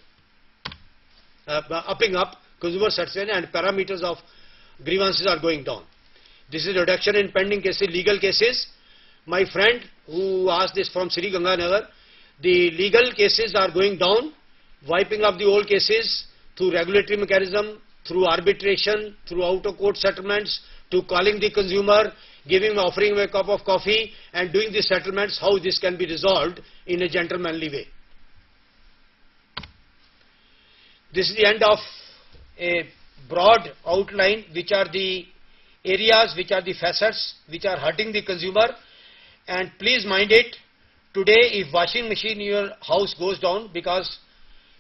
Upping up consumer satisfaction, and parameters of grievances are going down. This is reduction in pending cases, legal cases. My friend who asked this from Sri Ganganagar, the legal cases are going down, wiping up the old cases through regulatory mechanism, through arbitration, through out-of-court settlements, to calling the consumer, offering him a cup of coffee and doing the settlements, how this can be resolved in a gentlemanly way. This is the end of a broad outline, which are the areas, which are the facets, which are hurting the consumer. And please mind it, today if washing machine in your house goes down, because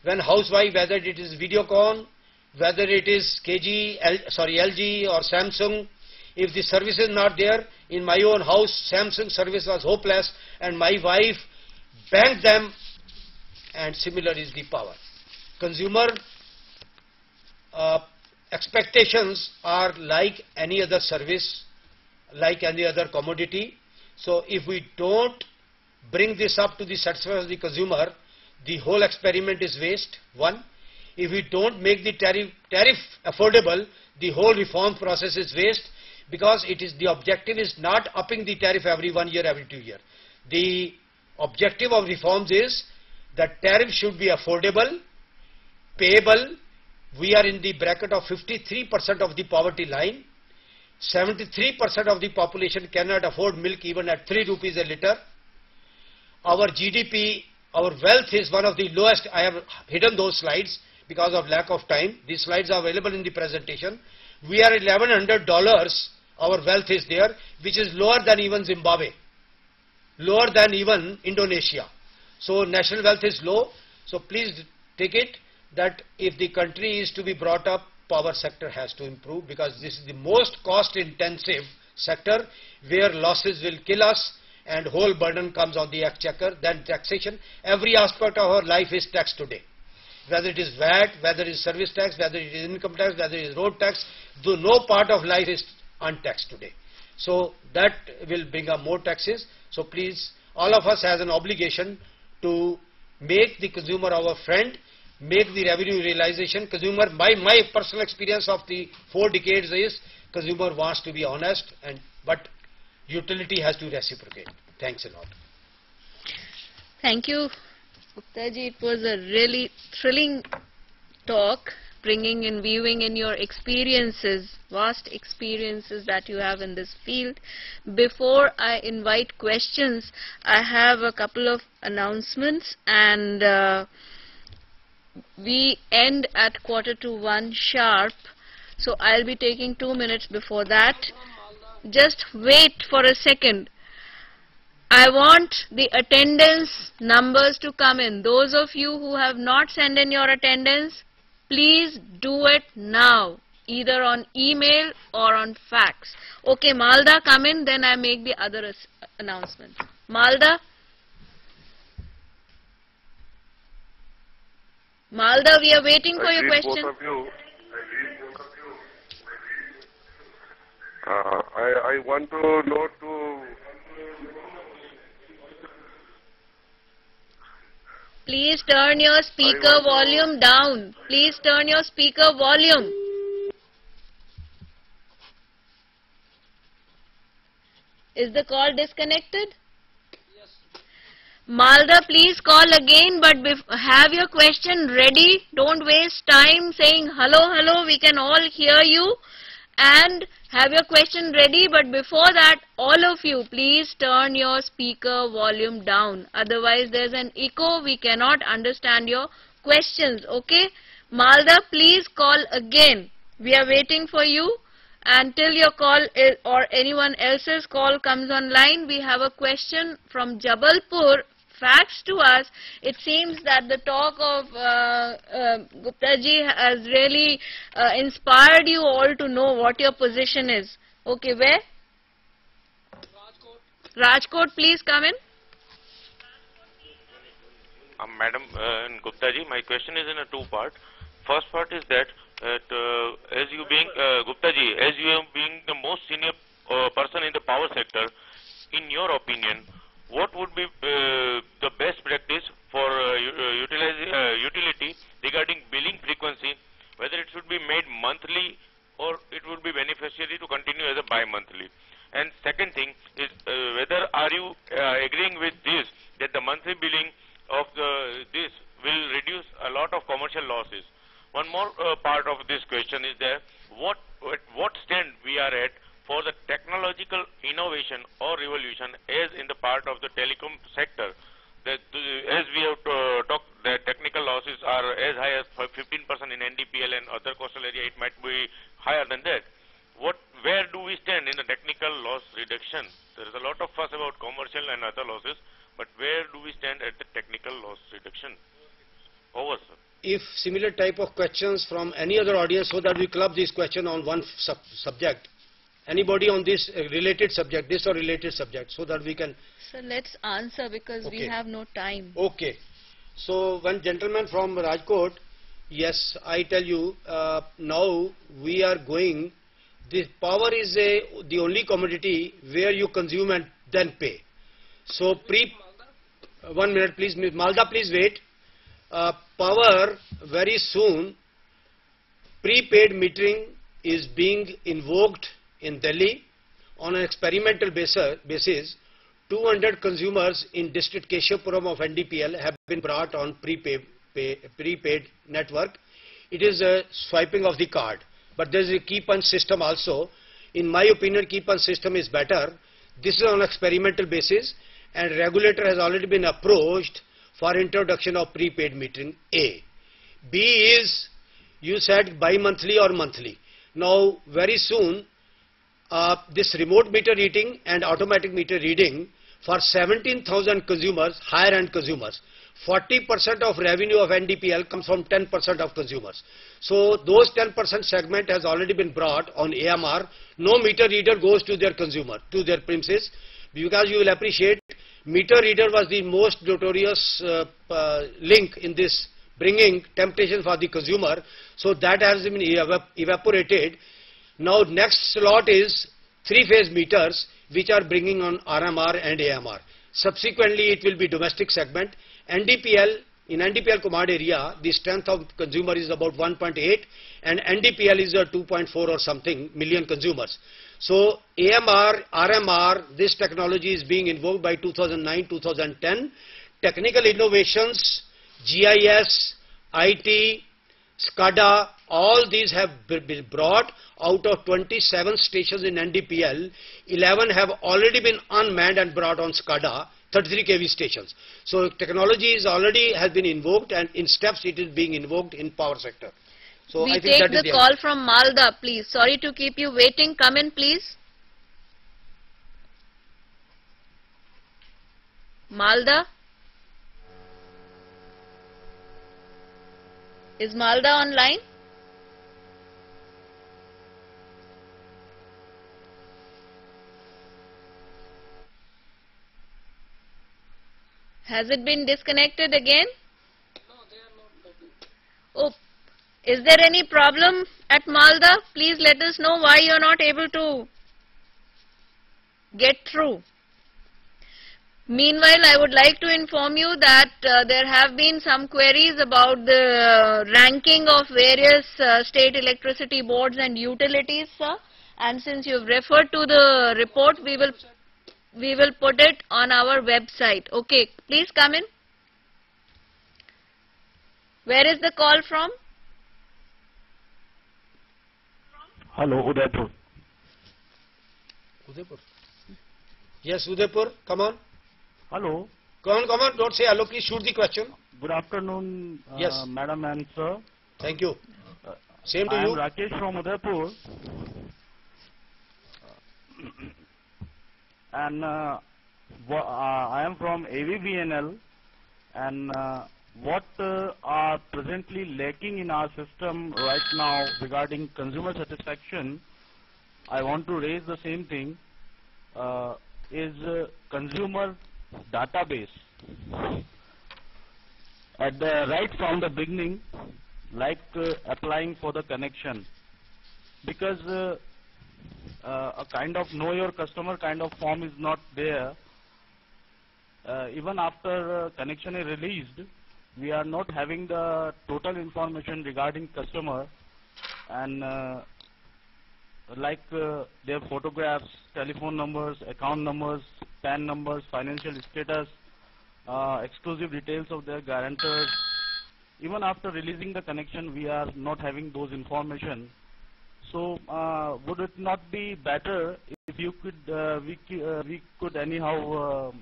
when housewife, whether it is Videocon, whether it is LG or Samsung, if the service is not there, in my own house, Samsung service was hopeless, and my wife banged them, and similar is the power. Consumer expectations are like any other service, like any other commodity. So if we don't bring this up to the satisfaction of the consumer, the whole experiment is waste, one. If we don't make the tariff affordable, the whole reform process is waste, because the objective is not upping the tariff every 1 year, every 2 years. The objective of reforms is that tariff should be affordable, payable. We are in the bracket of 53% of the poverty line. 73% of the population cannot afford milk even at 3 rupees a litre. Our GDP, our wealth is one of the lowest. I have hidden those slides because of lack of time. These slides are available in the presentation. We are $1,100, our wealth is there, which is lower than even Zimbabwe, lower than even Indonesia. So national wealth is low. So please take it that if the country is to be brought up, power sector has to improve, because this is the most cost intensive sector where losses will kill us and whole burden comes on the exchequer. Then taxation, every aspect of our life is taxed today. Whether it is VAT, whether it is service tax, whether it is income tax, whether it is road tax, though no part of life is untaxed today. So that will bring up more taxes. So please, all of us has an obligation to make the consumer our friend, make the revenue realization. Consumer, my personal experience of the 4 decades is, consumer wants to be honest, but utility has to reciprocate. Thanks a lot. Thank you, Gupta ji. It was a really thrilling talk, bringing in, viewing in your experiences, vast experiences that you have in this field. Before I invite questions, I have a couple of announcements, and we end at 1:45 sharp, so I'll be taking 2 minutes before that. Just wait for a second. I want the attendance numbers to come in. Those of you who have not sent in your attendance, please do it now, either on email or on fax. Okay, Malda, come in, then I make the other announcement. Malda? Malda, we are waiting for your question. Both of you. I want to know Please turn your speaker volume down. Please turn your speaker volume. Is the call disconnected? Yes. Malda, please call again, but have your question ready. Don't waste time saying hello, hello. We can all hear you. And have your question ready, but before that, all of you, please turn your speaker volume down. Otherwise, there's an echo. We cannot understand your questions. Okay? Malda, please call again. We are waiting for you. Until your call or anyone else's call comes online, we have a question from Jabalpur. Facts to us. It seems that the talk of Gupta ji has really inspired you all to know what your position is. Okay, where? Rajkot, please come in. Madam Gupta ji, my question is in a 2-part. First part is that as you being Gupta ji, as you being the most senior person in the power sector, in your opinion, what would be the best practice for utility regarding billing frequency, whether it should be made monthly or it would be beneficiary to continue as a bi-monthly? And second thing is whether are you agreeing with this, that the monthly billing of this will reduce a lot of commercial losses? One more part of this question is that at what stand we are at for the technological innovation or revolution as in the part of the telecom sector. That as we have talked, the technical losses are as high as 15% in NDPL and other coastal area, it might be higher than that. Where do we stand in the technical loss reduction? There is a lot of fuss about commercial and other losses, but where do we stand at the technical loss reduction? Over, sir. If similar type of questions from any other audience, so that we club this question on one subject. Anybody on this related subject, this or related subject, so that we can... So let's answer because we have no time. Okay. So one gentleman from Rajkot, yes, I tell you, now we are going, this power is the only commodity where you consume and then pay. So 1 minute please, Malda please wait. Power very soon, prepaid metering is being invoked in Delhi on an experimental basis. 200 consumers in district Keshavpuram of NDPL have been brought on prepaid network. It is a swiping of the card, but there is a key punch system also. In my opinion, key punch system is better. This is on experimental basis, and regulator has already been approached for introduction of prepaid metering. A. B is, you said bi-monthly or monthly. Now very soon this remote meter reading and automatic meter reading for 17,000 consumers, higher end consumers. 40% of revenue of NDPL comes from 10% of consumers. So those 10% segment has already been brought on AMR. No meter reader goes to their consumer, to their premises, because you will appreciate meter reader was the most notorious link in this bringing temptation for the consumer. So that has been evaporated. Now next slot is 3-phase meters, which are bringing on RMR and AMR. Subsequently, it will be domestic segment. NDPL, in NDPL command area, the strength of consumer is about 1.8 and NDPL is a 2.4 or something million consumers. So AMR, RMR, this technology is being invoked by 2009-2010. Technical innovations, GIS, IT, SCADA, all these have been brought. Out of 27 stations in NDPL, 11 have already been unmanned and brought on SCADA, 33 kV stations. So technology is already has been invoked, and in steps it is being invoked in power sector. So We I think take that is the call from Malda, please. Sorry to keep you waiting. Come in, please. Malda? Is Malda online? Has it been disconnected again? No, they are not. Oh, is there any problem at Malda? Please let us know why you are not able to get through. Meanwhile, I would like to inform you that there have been some queries about the ranking of various state electricity boards and utilities, sir. And since you have referred to the report, we will put it on our website. Okay, please come in. Where is the call from? Hello, Udaipur. Udaipur. Yes, Udaipur, come on. Hello. Come on, don't say hello, please shoot the question. Good afternoon, yes, madam and sir. Thank you. Same to I you. am Rakesh from Udaipur. And I am from AVBNL, and what are presently lacking in our system right now regarding consumer satisfaction, I want to raise the same thing, is consumer database. At the right from the beginning, like applying for the connection, because a kind of know your customer kind of form is not there. Even after connection is released, we are not having the total information regarding customer, and like their photographs, telephone numbers, account numbers, PAN numbers, financial status, exclusive details of their guarantors. Even after releasing the connection, we are not having those information. So would it not be better if you could we could anyhow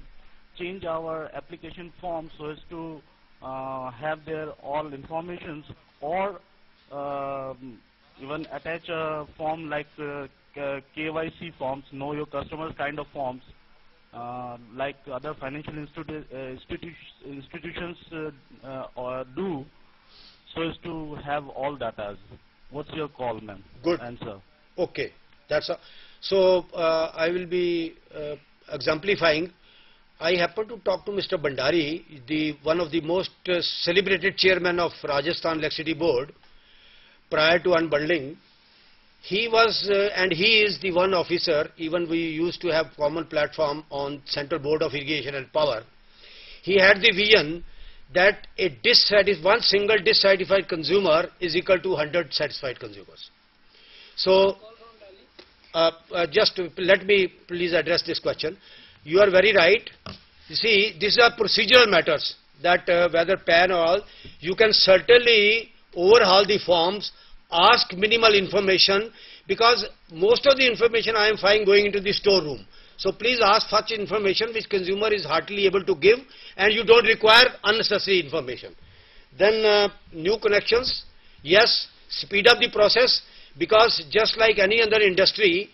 change our application form so as to have their all informations, or even attach a form like KYC forms, know your customers kind of forms, like other financial institutions or do, so as to have all data? What's your call, ma'am? Good. Answer. Okay. So I will be exemplifying. I happened to talk to Mr. Bhandari, one of the most celebrated chairman of Rajasthan Electricity Board, prior to unbundling. He was and he is the one officer, even we used to have common platform on Central Board of Irrigation and Power. He had the vision that one single dissatisfied consumer is equal to 100 satisfied consumers. So just let me please address this question. You are very right. You see, these are procedural matters that whether PAN or all, you can certainly overhaul the forms, ask minimal information, because most of the information I am finding going into the storeroom. So please ask such information which consumer is hardly able to give, and you don't require unnecessary information. Then new connections, yes, speed up the process, because just like any other industry,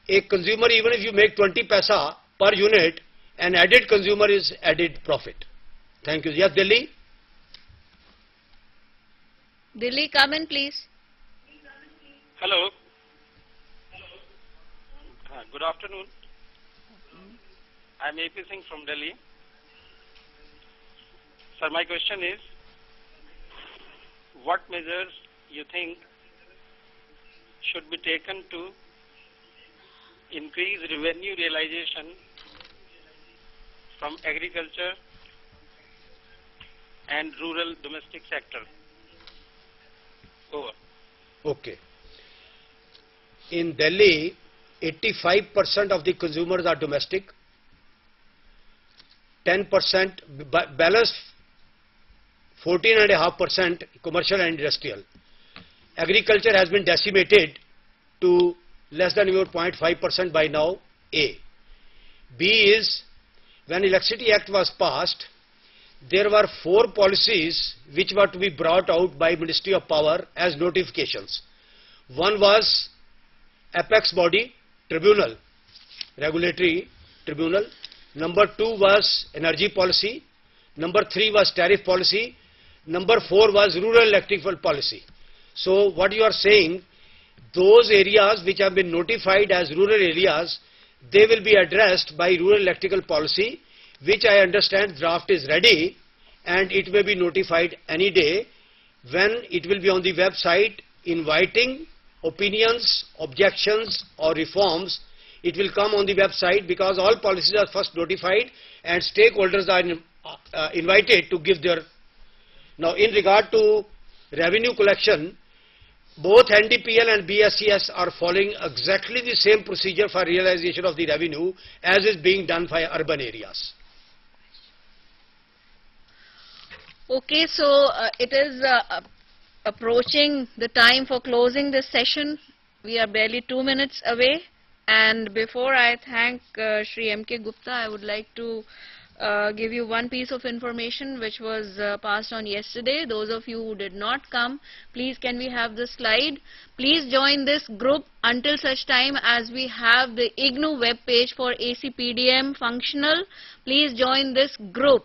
a consumer, even if you make 20 paisa per unit, an added consumer is added profit. Thank you. Yes, Delhi? Delhi, come in please. Hello. Good afternoon. I am AP Singh from Delhi. Sir, my question is, what measures you think should be taken to increase revenue realization from agriculture and rural domestic sector? Over. Okay. In Delhi, 85% of the consumers are domestic, 10% balance, 14.5% commercial and industrial. Agriculture has been decimated to less than about 0.5% by now, A. B is, when Electricity Act was passed, there were 4 policies which were to be brought out by Ministry of Power as notifications. One was apex body, tribunal, regulatory tribunal. Number 2 was energy policy. Number 3 was tariff policy. Number 4 was rural electrical policy. So what you are saying, those areas which have been notified as rural areas, they will be addressed by rural electrical policy, which I understand draft is ready, and it may be notified any day when it will be on the website inviting opinions, objections or reforms. It will come on the website because all policies are first notified and stakeholders are invited to give their. Now in regard to revenue collection, both NDPL and BSES are following exactly the same procedure for realization of the revenue as is being done by urban areas. Okay, so it is approaching the time for closing this session. We are barely 2 minutes away, and before I thank Shri M.K. Gupta, I would like to give you one piece of information which was passed on yesterday. Those of you who did not come, please can we have the slide? Please join this group until such time as we have the IGNOU web page for ACPDM functional. Please join this group.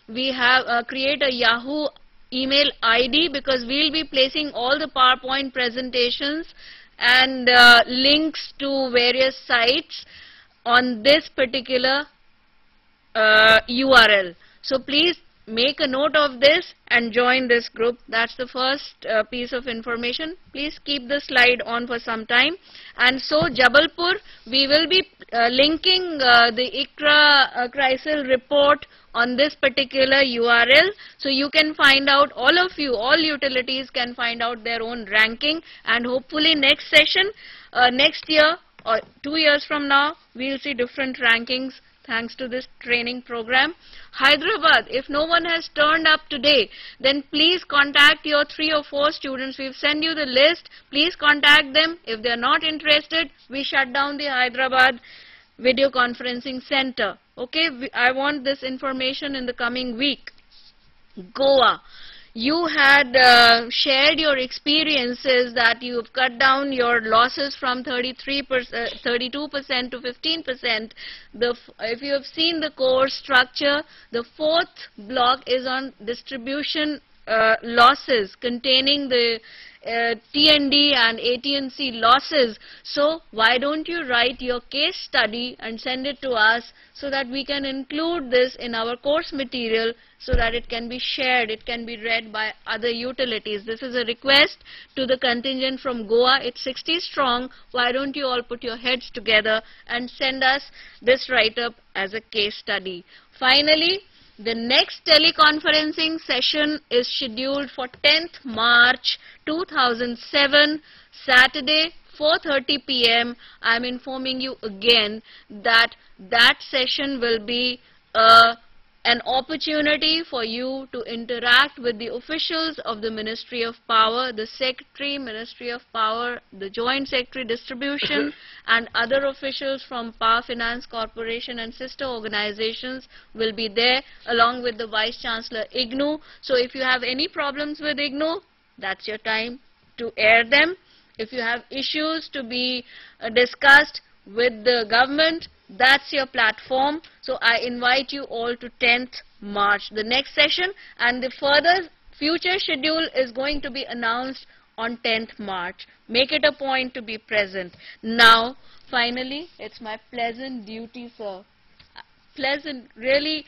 We have create a Yahoo email ID because we'll be placing all the PowerPoint presentations and links to various sites on this particular URL. So please make a note of this and join this group. That's the first piece of information. Please keep the slide on for some time. And so Jabalpur, we will be linking the ICRA CRISIL report on this particular URL. So you can find out, all of you, all utilities can find out their own ranking, and hopefully next session, next year or 2 years from now, we'll see different rankings thanks to this training program. Hyderabad, if no one has turned up today, then please contact your 3 or 4 students. We've sent you the list. Please contact them. If they're not interested, we shut down the Hyderabad video conferencing center. Okay, I want this information in the coming week. Goa, you had shared your experiences that you've cut down your losses from 32% to 15%. If you have seen the course structure, the fourth block is on distribution losses containing the T&D and AT&C losses. So why don't you write your case study and send it to us so that we can include this in our course material so that it can be shared, it can be read by other utilities. This is a request to the contingent from Goa. It's 60 strong. Why don't you all put your heads together and send us this write-up as a case study. Finally, the next teleconferencing session is scheduled for 10th March 2007, Saturday, 4:30 p.m. I'm informing you again that that session will be an opportunity for you to interact with the officials of the Ministry of Power, the Secretary, Ministry of Power, the Joint Secretary Distribution, and other officials from Power Finance Corporation and sister organizations will be there, along with the Vice Chancellor IGNOU. So if you have any problems with IGNOU, that's your time to air them. If you have issues to be discussed with the government, that's your platform. So I invite you all to 10th March, the next session, and the further future schedule is going to be announced on 10th March. Make it a point to be present. Now, finally, it's my pleasant duty, sir. Pleasant, really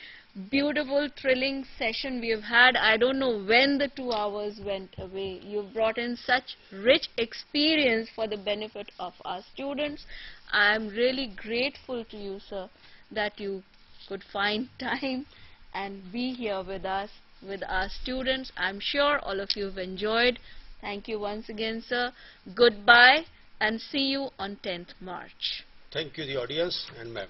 beautiful, thrilling session we have had. I don't know when the 2 hours went away. You've brought in such rich experience for the benefit of our students. I am really grateful to you, sir, that you could find time and be here with us, with our students. I'm sure all of you have enjoyed. Thank you once again, sir. Goodbye and see you on 10th March. Thank you, the audience and ma'am.